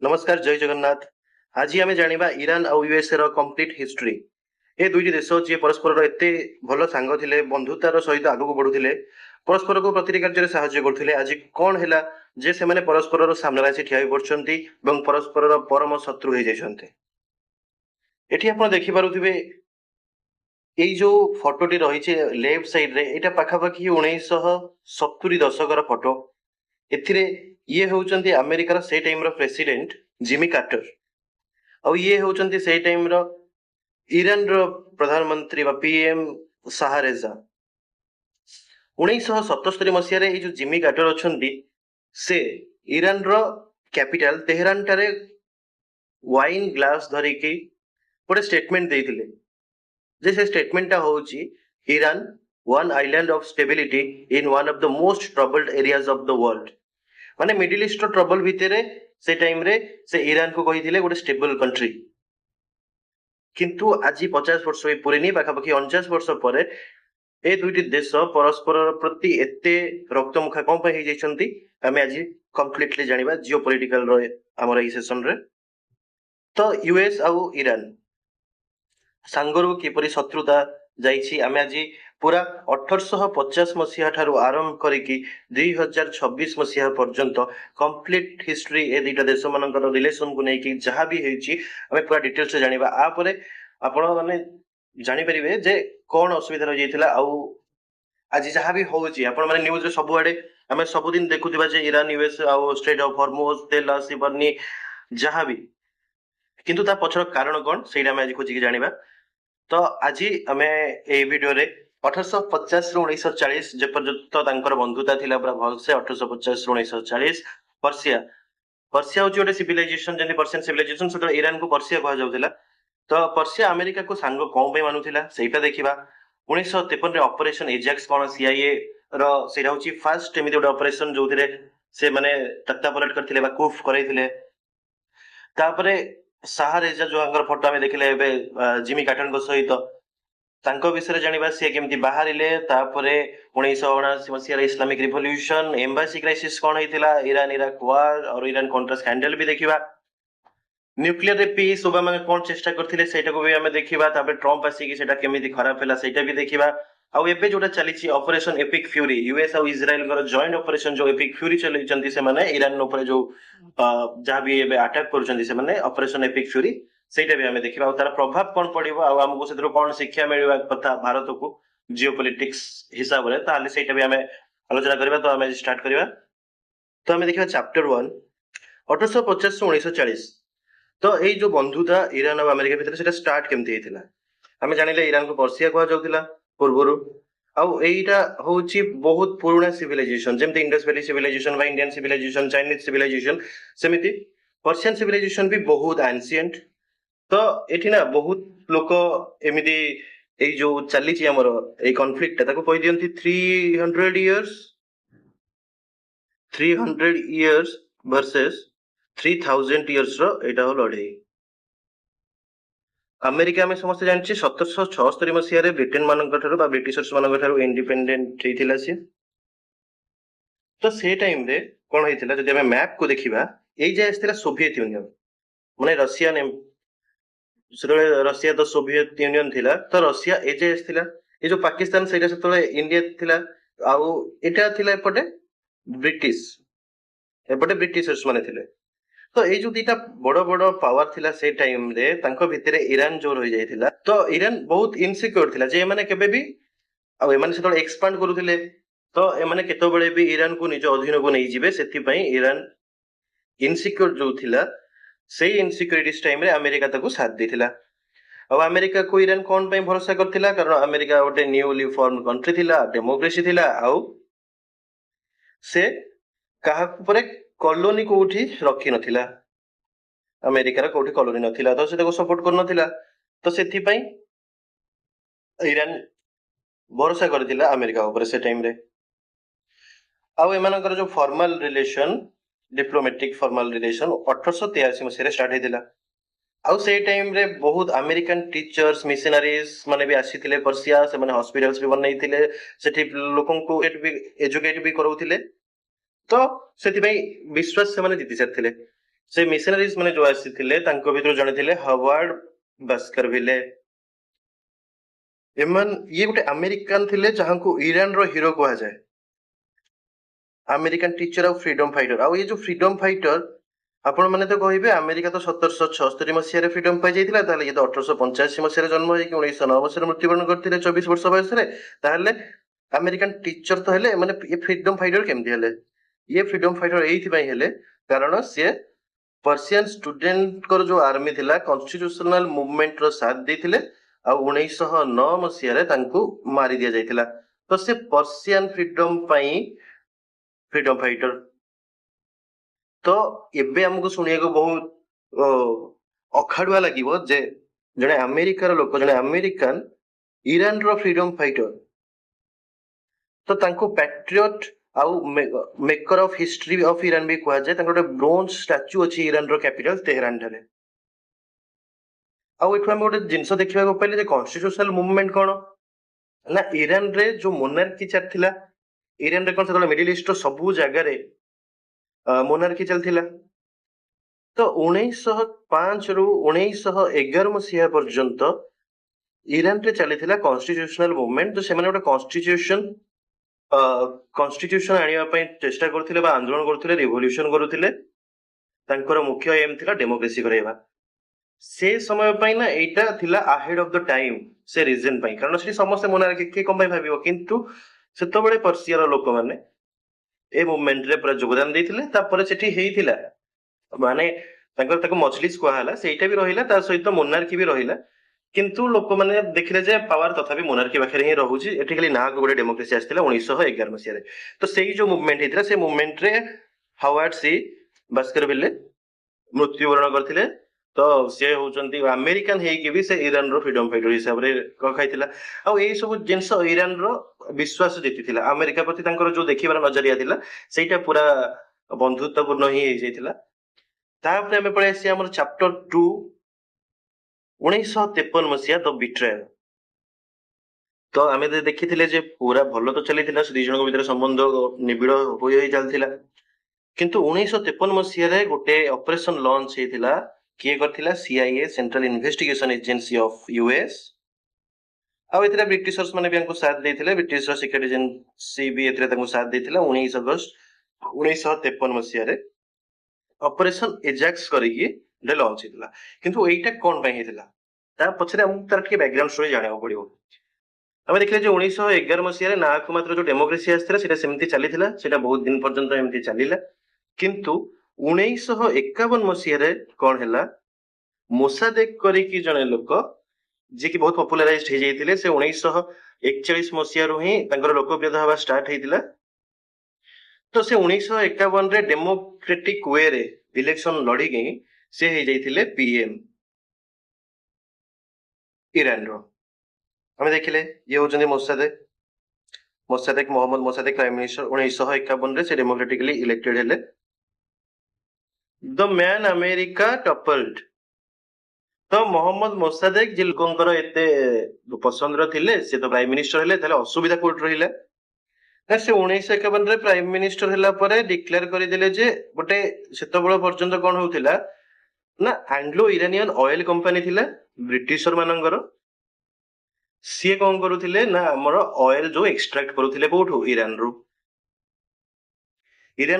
नमस्कार जय जगन्नाथ। आज आम जाना इरान आउ यूएसए रो कंप्लीट हिस्ट्री। ए दुईटी देश जी परस्पर एते भल सांग थिले, बंधुतार सहित आगक बढ़ुले, परस्पर को प्रति कार्य साहाय्य करथिले। आज कौन है जे से माने परस्पर सामने आसी ठिया पड़छंती एवं परस्पर परम शत्रु हो जाइछंते। एठी आपण देखि पारुथिबे एई जो फोटोटी रही लेफ्ट साइड रे एटा पाखापाखि 1970 दशकर फोटो। एथिरे ये होउचंती अमेरिकार से टाइम रो प्रेसिडेंट जिमी कार्टर, और ये होउचंती से टाइम रो ईरान रो प्रधानमंत्री बा पीएम साहारेजा। 1977 मसीह जो जिमी कार्टर अछंती से ईरान रो कैपिटल तेहरान टारे वाइन ग्लास धरिकी गोटे स्टेटमेंट देइथिले, जे से स्टेटमेंट टा होउची Iran one island of stability in one of the most troubled areas of the world. माने मिडिल ईस्ट ट्रबल भितरे से टाइम रे से ईरान को कहिथिले गोटे स्टेबल कंट्री। किंतु आज 50 वर्ष पूरी पाखापाखि 49 वर्ष पर ए दुईटी देश परस्पर प्रति एते रक्तमुखा कौन हो जाइछंती आमे आज कंप्लीटली जानिबा जियो पॉलिटिकल रो हमर ई सेशन रे। तो यूएस आउ ईरान सांगरु किपरि शत्रुता जाइछि आमे आज पूरा 1850 मसीहा ठारू आरंभ करिकी 2026 मसीहा पर्यंत कंप्लीट हिस्ट्री ए दुईटा देश मानकर रिलेशन को नेकी जहां भी हेछि आमे पूरा डिटेल्स से जानिबा। आ परे आपण माने जानि परिबे जे कोन असुविधा रहि जाइथिला आउ आज जहां भी होछि आपण माने न्यूज रे सब आडे आमे सब दिन देखुथिबा जे ईरान यूएस आउ स्ट्रेट ऑफ हॉर्मुज तेल सिबरनी जहां भी, किंतु ता पछर कारण कोन सेटा आमे आज खोजिके जानिबा। तो आज आम ए भिडियो रे 1850 रु 1940 जे पर्यंत तांकर बंधुता थिला पूरा भलसे 1850 रु 1940 पर्सिया पर्सिया होची गोटे सिविलाइजेशन जेंति पर्सियन सिविलाइजेशन सतो ईरान को पर्सिया कहा जाउथिला। तो पर्सिया अमेरिका को सांग कोन पे मानुथिला सेटा देखिबा। 1953 रे ऑपरेशन एजैक्स कोन सीआईए रो सेटा होची फर्स्ट एमिति गोटे ऑपरेशन जोथिरे से माने तत्ता पलट करथिले बा कूफ करैथिले। तापरे साहारेजा जो आंगर फोटो आमे देखिले एबे जिमी कार्टर सहित तांको विषय जानिबा से केमती बाहरिले। तापरे 1979 मसीहा इस्लामिक रिवोल्यूशन, एम्बासी क्राइसिस कोन हेतिला, ईरान इराक वार और ईरान कॉन्ट्रा स्कैंडल भी देखिबा। न्यूक्लियर रे पीस ओबामा कोन चेष्टा करथिले सेटा को भी आमे देखिबा। तापरे ट्रम्प आसी कि सेटा केमिति खराब हैला सेटा भी देखिबा। आउ एबे जोटा चलीची ऑपरेशन एपिक फ्यूरी यूएस और इजराइल कर जॉइंट ऑपरेशन जो एपिक फ्यूरी चलै चंदी से माने ईरान ऊपर जो जहां भी एबे अटैक कर चंदी से माने ऑपरेशन एपिक फ्यूरी सेटा भी हमें देखिबा। तार प्रभाव कोन पड़िबो आ हमको सेदरो कोन शिक्षा मिलबा कथा भारत को जियोपॉलिटिक्स हिसाब रे ताले सेटा भी हमें आलोचना करबा। तो हमें स्टार्ट करबा। तो हमें देखिबा चैप्टर 1 1850 से 1940। तो एई जो बंधुता ईरान और अमेरिका भितर सेटा स्टार्ट केमती हेतिला हमें जानिले। ईरान को पर्सिया कहा जाउतिला पूर्वरु, आउ एईटा होची बहुत पुराना सिविलाइजेशन जेमति इंडस वैली सिविलाइजेशन बा इंडियन सिविलाइजेशन चाइनीज सिविलाइजेशन सेमिति पर्शियन सिविलाइजेशन भी बहुत एंशिएंट। तो एठी ना बहुत लोक एमिति एई जो चलीची हमर एई कॉन्फ्लिक्ट ताको कहि दियंती 300 इयर्स वर्सेस 3000 इयर्स रो एटा हो लड़ाई। अमेरिका में समस्त जानछि 1776 मसीह रे ब्रिटेन मानक ठारो बा ब्रिटिशर्स मानक ठारो इंडिपेंडेंट हेतिला से। तो से टाइम रे कोन हेतिला जदि हमें मैप को देखिबा एई जे आस्थिला सोवियत यूनियन माने रशिया ने रशिया तो सोवियत यूनियन थिला। तो रशिया ए जे आस्थिला ए जो पाकिस्तान सेटा सेतले इंडिया थिला आउ एटा थिला एपटे ब्रिटिश एपटे ब्रिटिशर्स माने थिले। तो ये जो दीटा बड़ बड़ पावर थिला से टाइम रे तांको भितरे ईरान जो रहि जायथिला। तो ईरान बहुत इनसिक्योर थिला जे माने केबे भी आ एमाने सेतले एक्सपांड करूथिले। तो एमाने केतबेले भी ईरान को निज अधीन को नै जिवे सेति पई ईरान इनसिक्योर जो थिला से इनसिक्योरिटीज टाइम रे अमेरिका ताको साथ देथिला। अब अमेरिका को ईरान कोन पई भरोसा करथिला कारण अमेरिका गोटे न्यूली फॉर्म कंट्री थिला, डेमोक्रेसी थिला, आउ से काहा परे कॉलोनी कोठी रखी नथिला। अमेरिकार कोठी कॉलोनी नथिला तो से सपोर्ट कर नथिला। तो सेथि पई ईरान भरोसा करथिला अमेरिका ऊपर से टाइम रे। आउ एमानकर जो formal relation diplomatic formal relation 1883 मसीह रे स्टार्ट हेतिला। आउ से टाइम रे बहुत अमेरिकन टीचर्स मिशनरीज माने भी आसीथिले पर्सिया से माने हॉस्पिटल्स भी बनैथिले सेठी लोकन को एजुकेट भी करौथिले। तो सेति पई विश्वास से माने जीति सारथिले। से मिशनरीज माने जो आसीथिले तांको भितर जणे थिले हावर्ड बास्करविले। एमन ये गोटे अमेरिकन थिले जहांको ईरान रो हीरो कहा जाए, American teacher of freedom fighter. आ ये जो फ्रीडम फाइटर आपण माने तो कहिबे अमेरिका तो 1776 मसीहा फ्रीडम पाई जाइतिला, ताले ये तो 1885 मसीहा जन्म होई कि 1909 मसीहा मृत्युवरण करथिले 24 वर्ष बयस रे। ताले अमेरिकन टीचर तो हेले माने ये फ्रीडम फाइटर केमति हेले? ये फ्रीडम फाइटर एइथि पई हेले कारण से पर्शियन स्टूडेंट कर जो आर्मी थिला कॉन्स्टिट्यूशनल मूवमेंट रो साथ देथिले आ 1909 मसीहा रे तांको मारी दिया जाइतिला। तो से पर्शियन फ्रीडम पई फ्रीडम फाइटर। तो एबे हमको सुनिया को बहुत अखाड़ुआ लगिबो जे जने अमेरिकार लोक जने अमेरिकन ईरान रो फ्रीडम फाइटर, तो तांको पैट्रियट आउ maker of history of Iran भी कहा जाए। तांको ब्रोंज स्टैच्यू अछि ईरान रो कैपिटल तेहरान ठारे। आउ एठु हम गोटे जिंस देखिबा को पहिले जे कॉन्स्टिट्यूशनल मूवमेंट कोन ना ईरान रे जो मोनार्की चलथिला, ईरान रे कोन से मिडिल ईस्ट रो सबु जगह रे मोनार्की चलथिला। तो 1905 रु 1911 मसीहा पर्यंत ईरान रे चलीथिला कॉन्स्टिट्यूशनल मूवमेंट। तो सेमाने गोटे कॉन्स्टिट्यूशन आनिबा पई चेष्टा करथिले बा आंदोलन करथिले, रिवोल्यूशन करथिले। तांकर मुख्य एम थिला डेमोक्रेसी करेबा। से समय पई ना एटा थिला अहेड ऑफ द टाइम से रीजन पई, कारण से समस्त मोनार्की के कम पई भाबिबो, किंतु सेतो बळे पर्शियार लोक माने ए मूवमेंट रे पूरा योगदान देथिले। तापर सेठी हेइथिला माने तांकर ताको मजलिस कोहा हला, सेटा भी रहिला, ता सहित मोनार्की भी रहिला। किंतु लोक माने देखिले जे पावर तथापि मोनार्की पाखरे ही रहुची, एठी खाली ना को गोटे डेमोक्रेसी आस्थिला 1911 मसीहा रे। तो सेही जो मूवमेंट हेतिला से मूवमेंट रे हावर्ड सी बास्करविले मृत्युवरण करथिले। तो से होचंती अमेरिकन हेई कि भी से ईरान रो फ्रीडम फाइटर हिसाब रे कखाइतिला। आ एई सब जिंस ईरान रो विश्वास जीतिथिला, अमेरिका प्रति तांकर जो देखिबार नजरिया थिला सेटा पूरा बंधुत्वपूर्ण ही हे जाइतिला। तापरे हमें पढ़े आसी हमर चैप्टर 2 1953 मसीहा द बिट्रेयल। तो आमे देखिथिले जे पूरा भलो तो चलीथिला, से दी जणक भीतर संबंध निबिड़ होई चलथिला। किंतु 1953 मसीहा रे गोटे ऑपरेशन लॉन्च हेतिला। किए करथिला? CIA, central investigation agency of US. आ एथिरा ब्रिटिशर्स माने भी हमको साथ देथिले, ब्रिटिश सिक्रेट एजेंसी भी एथिरा तंको साथ देथिला। 19 अगस्त 1953 मसीहा रे ऑपरेशन एजैक्स करिकी डे लॉन्च हेतिला। किंतु एइटा कोन पई हेतिला ता पछरे हम तार के बैकग्राउंड स्टोरी जानिया पड़िबो। हम देखले जे 1911 मसीहा रे ना को मात्र जो डेमोक्रेसी आस्थिला सेटा सेमति चलीथिला, सेटा बहुत दिन पर्यंत एमति चलीला। किंतु 1951 मसीहा रे कोन हैला, मोसादेक करिकी जणे लोक जे कि बहुत पॉपुलराइज्ड हे जाइतिले, से 1941 मसीहा रु ही तांकर लोकप्रियता हवा स्टार्ट हेतिला। तो से 1951 रे डेमोक्रेटिक वे रे इलेक्शन लड़ी गई से हे जाइतिले पीएम ईरान रो। हमें देखिले ये होचंदी Mossadegh Mohammad Mossadegh prime minister 1951 रे से डेमोक्रेटिकली इलेक्टेड हेले। The man America toppled. तो मोहम्मद मोसादेक जे लोकंकर एते पसंद रो थिले, से तो प्राइम मिनिस्टर हेले, ताले असुविधा कोट रहिले ना से 1951 रे प्राइम मिनिस्टर होला परे डिक्लेयर करि दिले जे गोटे सेतबेଳ पर्यंत कोन होउथिला ना एंग्लो इरानियन ऑयल कंपनी थिला ब्रिटिशर मानंगर। सी कोन करूथिले ना हमर ऑयल जो एक्सट्रैक्ट करूथिले कोठो ईरान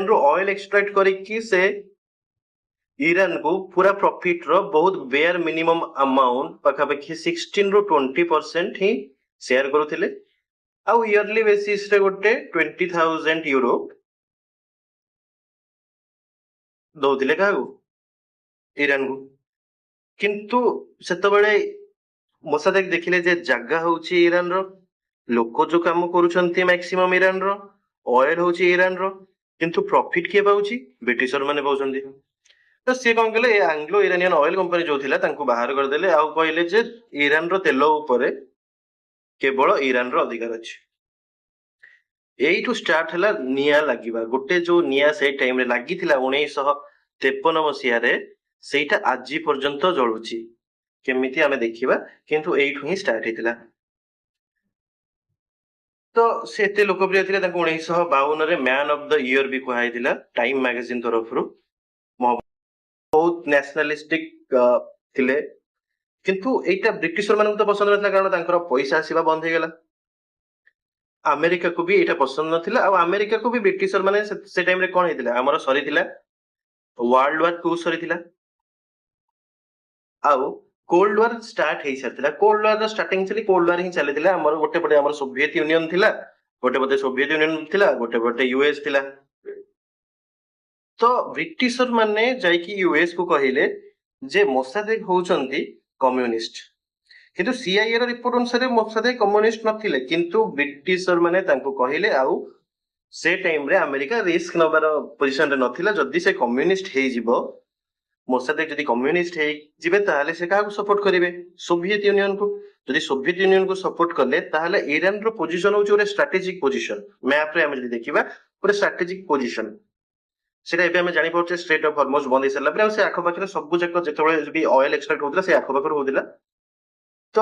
रो ऑयल एक्सट्रैक्ट करिकी से ईरान को पूरा प्रॉफिट रो बहुत बेयर मिनिमम अमाउंट पाखापाखि 16 रो 20% ही शेयर करूथिले। आउ इयरली बेसिस रे गोटे 20,000 यूरो दौथिले काहू ईरान को। किंतु सेतबेळे मोसादेक देखिले जे जगह होची ईरान रो, लोक जो काम करूछंती मैक्सिमम ईरान रो, ऑयल होची ईरान रो, किंतु प्रॉफिट के पाउची ब्रिटिशर माने पाउछंती। तो से कौन कले एंग्लो इरानियन ऑयल कंपनी जो थिला तांको बाहर कर देले, आउ कहले जे ईरान रो तेल ऊपर केवल ईरान रो अधिकार अछि। एइटू स्टार्ट हला निया लागिबा। गोटे जो निया से टाइम रे लागिथिला 1953 मसीहा रे, सेटा आजी पर्यंत जळुची। केमिति आमे देखिबा, किंतु एइटू ही स्टार्ट हेतिला। तो सेते लोकप्रिय थिले, तांको 1952 रे मैन ऑफ द ईयर भी कहैतिला टाइम मैगजीन तरफरु। ବହୁତ ନ୍ୟାସନାଲିଷ୍ଟିକ ଥିଲେ, କିନ୍ତୁ ଏଇଟା ବ୍ରିଟିଶର ମାନଙ୍କୁ ତ ପସନ୍ଦ ନଥିଲା, କାରଣ ତାଙ୍କର ପଇସା ଆସିବା ବନ୍ଦ ହେଇଗଲା। ଆମେରିକାକୁ ବି ଏଇଟା ପସନ୍ଦ ନଥିଲା, ଆଉ ଆମେରିକାକୁ ବି ବ୍ରିଟିଶର ମାନେ ସେ ଟାଇମରେ କଣ ହେଇଥିଲା, ଆମର ସରିଥିଲା ୱାର୍ଲଡ ୱାର 2 ସରିଥିଲା, ଆଉ କୋଲ୍ଡ ୱାର ଷ୍ଟାର୍ଟ ହେଇସାରିଥିଲା। Cold war starting cold war ହିଁ ଚାଲିଥିଲା। ଆମର ଗୋଟେ ପଟେ ଆମର ସୋଭିଏତ ୟୁନିୟନ ଥିଲା, ଗୋଟେ ପଟେ ସୋଭିଏତ ୟୁନିୟନ ଥିଲା, ଗୋଟେ ପଟେ ୟୁଏସ ଥିଲା। ତ ବ୍ରିଟିଶର ମାନେ ଯାଇକି ୟୁଏସ କୁ କହିଲେ ଯେ ମୋସାଦେକ ହଉଛନ୍ତି କମ୍ୟୁନିଷ୍ଟ, କିନ୍ତୁ ସିଆଇଏ ର ରିପୋର୍ଟ ଅନୁସାରେ ମୋସାଦେକ କମ୍ୟୁନିଷ୍ଟ ନଥିଲେ, କିନ୍ତୁ ବ୍ରିଟିଶର ମାନେ ତାଙ୍କୁ କହିଲେ। ଆଉ ସେ ଟାଇମରେ ଆମେରିକା ରିସ୍କ ନବାର ପୋଜିସନରେ ନଥିଲା। ଯଦି ସେ କମ୍ୟୁନିଷ୍ଟ ହେଇଯିବ, ମୋସାଦେକ ଯଦି କମ୍ୟୁନିଷ୍ଟ ହେଇଯିବେ, ତାହେଲେ ସେ କାହାକୁ ସପୋର୍ଟ କରିବେ? ସୋଭିଏତ ୟୁନିୟନକୁ। ଯଦି ସୋଭିଏତ ୟୁନିୟନକୁ ସପୋର୍ଟ କଲେ, ତାହେଲେ ଇରାନର ପୋଜିସନ ହଉଛି ଗୋଟେ ଷ୍ଟ୍ରାଟେଜିକ ପୋଜିସନ। ମ୍ୟାପରେ ଆମେ ଯଦି ଦେଖିବା, ଗୋଟେ ଷ୍ଟ୍ରାଟେଜିକ ପୋଜିସନ, ସେଟା ଏବେ ଆମେ ଜାଣିପାରୁଛେ ଷ୍ଟ୍ରେଟ ଅଫ ହରମୁଜ ବନ୍ଦ ହେଇସାରିଲା ପରେ। ଆଉ ସେ ଆଖପାଖରେ ସବୁ ଯାକ ଯେତେବେଳେ ବି ଅଏଲ ଏକ୍ସଟ୍ରାକ୍ଟ ହଉଥିଲା, ସେ ଆଖପାଖରେ ହଉଥିଲା। ତ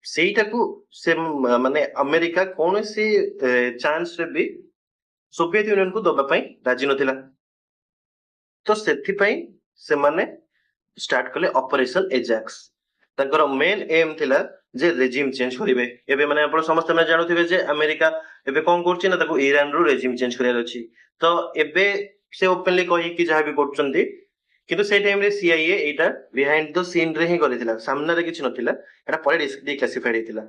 ସେଇଟାକୁ ସେ ମାନେ ଆମେରିକା କୌଣସି ଚାନ୍ସରେ ବି ସୋଭିଏତ ୟୁନିୟନକୁ ଦବା ପାଇଁ ରାଜି ନଥିଲା। ତ ସେଥିପାଇଁ ସେମାନେ ଷ୍ଟାର୍ଟ କଲେ ଅପରେସନ ଏଜାକ୍ସ। ତାଙ୍କର ମେନ୍ ଏମ୍ ଥିଲା ଯେ ରେଜିମ ଚେଞ୍ଜ କରିବେ। ଏବେ ମାନେ ଆପଣ ସମସ୍ତେ ମାନେ ଜାଣୁଥିବେ ଯେ ଆମେରିକା ଏବେ କଣ କରୁଛି ନା, ତାକୁ ଇରାନରୁ ରେଜିମ ଚେଞ୍ଜ କରିବାର ଅଛି। ତ ଏବେ ସେ ଓପେନଲି କହିକି ଯାହା ବି କରୁଛନ୍ତି, କିନ୍ତୁ ସେଇ ଟାଇମରେ ସିଆଇଏ ଏଇଟା ବିହାଇଣ୍ଡ ଦ ସିନ୍ ରେ ହିଁ କରିଥିଲା, ସାମ୍ନାରେ କିଛି ନଥିଲା। ଏଟା ପରେ ଡିକ୍ଲାସିଫାଇଡ ହେଇଥିଲା।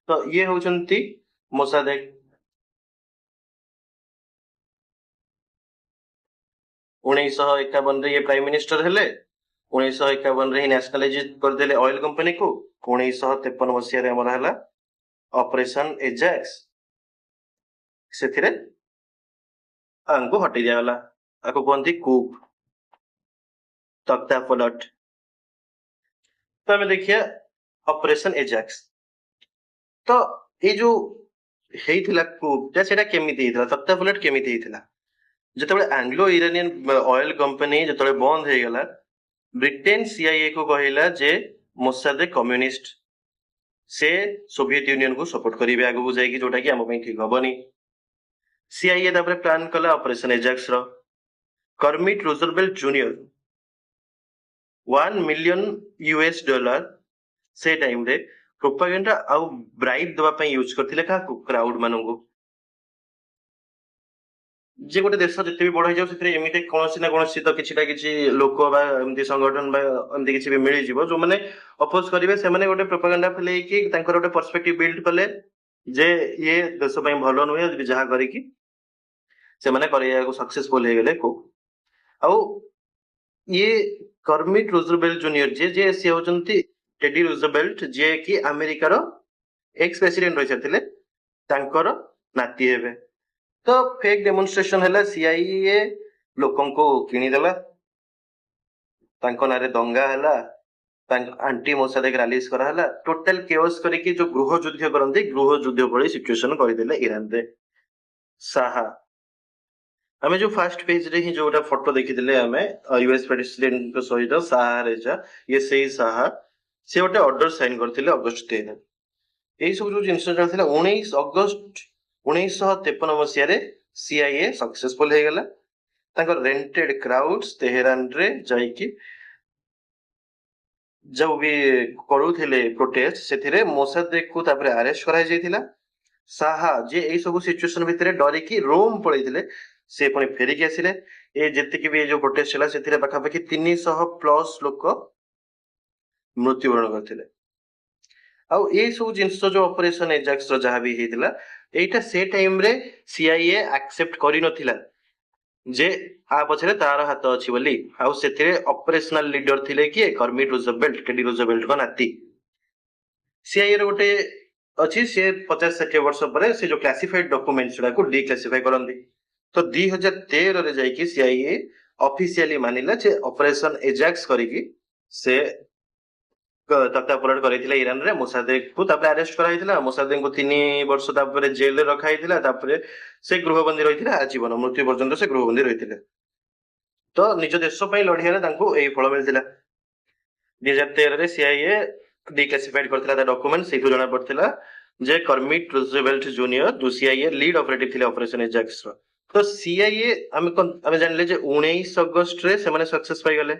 ତ ଇଏ ହଉଛନ୍ତି ମୋସାଦେକ। 1951 ରେ ଇଏ ପ୍ରାଇମ ମିନିଷ୍ଟର ହେଲେ। 1951 ରେ ହିଁ ନ୍ୟାସନାଲାଇଜ କରିଦେଲେ ଅଏଲ କମ୍ପାନୀକୁ। 1953 ମସିହାରେ ଆମର ହେଲା ଅପରେସନ ଏଜାକ୍ସ। ସେଥିରେ ଆଙ୍କୁ ହଟେଇ ଦିଆଗଲା। ଆକୁ କୁହନ୍ତି coup, ତକ୍ତା ପଲଟ। ତ ଆମେ ଦେଖିବା ଅପରେସନ ଏଜାକ୍ସ। ତ ଏଇ ଯୋଉ ହେଇଥିଲା coup, ସେଟା କେମିତି ହେଇଥିଲା, ତକ୍ତା ପଲଟ କେମିତି ହେଇଥିଲା? ଯେତେବେଳେ ଆଙ୍ଗ୍ଲୋ ଇରାନିଆନ ଅଏଲ କମ୍ପାନୀ ଯେତେବେଳେ ବନ୍ଦ ହେଇଗଲା, ବ୍ରିଟେନ ସିଆଇଏ କୁ କହିଲା ଯେ ମୋସାଦେକ କମ୍ୟୁନିଷ୍ଟ, ସେ ସୋଭିଏତ ୟୁନିୟନକୁ ସପୋର୍ଟ କରିବେ ଆଗକୁ ଯାଇକି, ଯୋଉଟା କି ଆମ ପାଇଁ ଠିକ ହବନି। ସିଆଇଏ ତାପରେ ପ୍ଲାନ କଲା ଅପରେସନ ଏଜାକ୍ସ ର। କରମିଟ ରୋଜରବେଲ୍ଟ ଜୁନିୟର $1 ମିଲିୟନ ସେ ଟାଇମରେ ପ୍ରୋପାଗାଣ୍ଡା ଆଉ ବ୍ରାଇବ ଦେବା ପାଇଁ ୟୁଜ କରିଥିଲେ। କାହାକୁ? କ୍ରାଉଡ ମାନଙ୍କୁ। ଯେ ଗୋଟେ ଦେଶ ଯେତେ ବି ବଡ ହେଇଯାଉ, ସେଥିରେ ଏମିତି କୌଣସି ନା କୌଣସି ତ କିଛିଟା କିଛି ଲୋକ ବା ଏମିତି ସଂଗଠନ ବା ଏମିତି କିଛି ବି ମିଳିଯିବ ଯୋଉମାନେ ଅପୋଜ କରିବେ। ସେମାନେ ଗୋଟେ ପ୍ରୋପାଗାଣ୍ଡା ଫେଲେଇକି ତାଙ୍କର ଗୋଟେ ପର୍ସପେକ୍ଟିଭ ବିଲ୍ଡ କଲେ ଯେ ଇଏ ଦେଶ ପାଇଁ ଭଲ ନୁହେଁ, ଯାହା କରିକି ସେମାନେ କରିବାକୁ ସକ୍ସେସଫୁଲ ହେଇଗଲେ। ଆଉ ଇଏ କରମିଟ ରୋଜରବେଲ୍ଟ ଜୁନିୟର ଯିଏ ସିଏ ହଉଛନ୍ତି ଟେଡି ରୋଜରବେଲ୍ଟ, ଯିଏ କି ଆମେରିକାର ଏକ୍ସ ପ୍ରେସିଡେଣ୍ଟ ରହିସାରିଥିଲେ, ତାଙ୍କର ନାତି ହେବେ। ତ ଫେକ୍ ଡେମନଷ୍ଟ୍ରେସନ ହେଲା, ସିଆଇଏ ଲୋକଙ୍କୁ କିଣିଦେଲା, ତାଙ୍କ ନାଁରେ ଦଙ୍ଗା ହେଲା, ଆଣ୍ଟି ମୋସାଦେକ ରାଲିଜ କରାହେଲା, ଟୋଟାଲ କେଓସ କରିକି ଯୋଉ ଗୃହ ଯୁଦ୍ଧ କରନ୍ତି, ଗୃହ ଯୁଦ୍ଧ ଭଳି ସିଚୁଏସନ କରିଦେଲେ ଇରାନରେ। ସାହା, ଆମେ ଯୋଉ ଫାଷ୍ଟ ପେଜ ରେ ହିଁ ଯୋଉଟା ଫଟୋ ଦେଖିଥିଲେ ଆମେ ୟୁଏସ ପ୍ରେସିଡେଣ୍ଟଙ୍କ ସହିତ, ସାହା ରେଜା, ଇଏ ସେଇ ସାହା। ସେ ଗୋଟେ ଅର୍ଡର ସାଇନ କରିଥିଲେ ଅଗଷ୍ଟ 13। ଏଇ ସବୁ ଯୋଉ ଜିନିଷ ଚାଲିଥିଲା, 19 ଅଗଷ୍ଟ 1953 ମସିହାରେ ସିଆଇଏ ସକ୍ସେସଫୁଲ ହେଇଗଲା। ତାଙ୍କର ରେଣ୍ଟେଡ କ୍ରାଉଡ୍ସ ତେହେରାନରେ ଯାଇକି ଯୋଉ ବି କରୁଥିଲେ ପ୍ରୋଟେଷ୍ଟ, ସେଥିରେ ମୋସାଦେକକୁ ତାପରେ ଆରେଷ୍ଟ କରାଯାଇଥିଲା। ସାହା ଯେ ଏଇ ସବୁ ସିଚୁଏସନ ଭିତରେ ଡରିକି ରୋମ ପଳେଇଥିଲେ, ସେ ପୁଣି ଫେରିକି ଆସିଲେ। ଏ ଯେତିକି ବି ଯୋଉ ପ୍ରୋଟେଷ୍ଟ ହେଲା, ସେଥିରେ ପାଖାପାଖି 300+ ଲୋକ ମୃତ୍ୟୁବରଣ କରିଥିଲେ। ଆଉ ଏଇ ସବୁ ଜିନିଷ ଯୋଉ ଅପରେସନ ଏଜାକ୍ସ ର ଯାହା ବି ହେଇଥିଲା, ଏଇଟା ସେ ଟାଇମରେ ସିଆଇଏ ଆକ୍ସେପ୍ଟ କରିନଥିଲା ଯେ ଆ ପଛରେ ତାର ହାତ ଅଛି ବୋଲି। ଆଉ ସେଥିରେ ଅପରେସନାଲ ଲିଡର ଥିଲେ କିଏ? କରମିଟ ରୋଜରବେଲ୍ଟ, ଟେଡି ରୋଜରବେଲ୍ଟଙ୍କ ନାତି। ସିଆଇଏ ର ଗୋଟେ ଅଛି, ସେ 50-60 ବର୍ଷ ପରେ ସେ ଯୋଉ କ୍ଲାସିଫାଇଡ ଡକୁମେଣ୍ଟ ଗୁଡାକୁ ଡିକ୍ଲାସିଫାଇ କରନ୍ତି। ତ 2013 ରେ ଯାଇକି ସିଆଇଏ ଅଫିସିଆଲି ମାନିଲା ଯେ ଅପରେସନ ଏଜାକ୍ସ କରିକି ସେ ତକ୍ତାପଲଟ କରିଥିଲା ଇରାନରେ। ମୋସାଦେକକୁ ତାପରେ ଆରେଷ୍ଟ କରାଯାଇଥିଲା। ମୋସାଦେକଙ୍କୁ 3 ବର୍ଷ ତାପରେ ଜେଲରେ ରଖା ହେଇଥିଲା। ତାପରେ ସେ ଗୃହବନ୍ଦୀ ରହିଥିଲେ ଆଜୀବନ, ମୃତ୍ୟୁ ପର୍ଯ୍ୟନ୍ତ ସେ ଗୃହବନ୍ଦୀ ରହିଥିଲେ। ତ ନିଜ ଦେଶ ପାଇଁ ଲଢିଆରେ ତାଙ୍କୁ ଏଇ ଫଳ ମିଳିଥିଲା। 2013 ରେ ସିଆଇଏ ଡିକ୍ଲାସିଫାଇଡ କରିଥିଲା ତା ଡକୁମେଣ୍ଟ। ସେଇଠୁ ଜଣା ପଡିଥିଲା ଯେ କରମିଟ ରୋଜବେଲ୍ଟ ଜୁନିୟର, ସିଆଇଏ ଲିଡ୍ ଅପରେଟିଭ ଥିଲେ ଅପରେସନ ଏଜାକ୍ସ ର। ତ ସିଆଇଏ ଆମେ ଜାଣିଲେ ଯେ 19 ଅଗଷ୍ଟରେ ସେମାନେ ସକ୍ସେସ୍ ପାଇଗଲେ,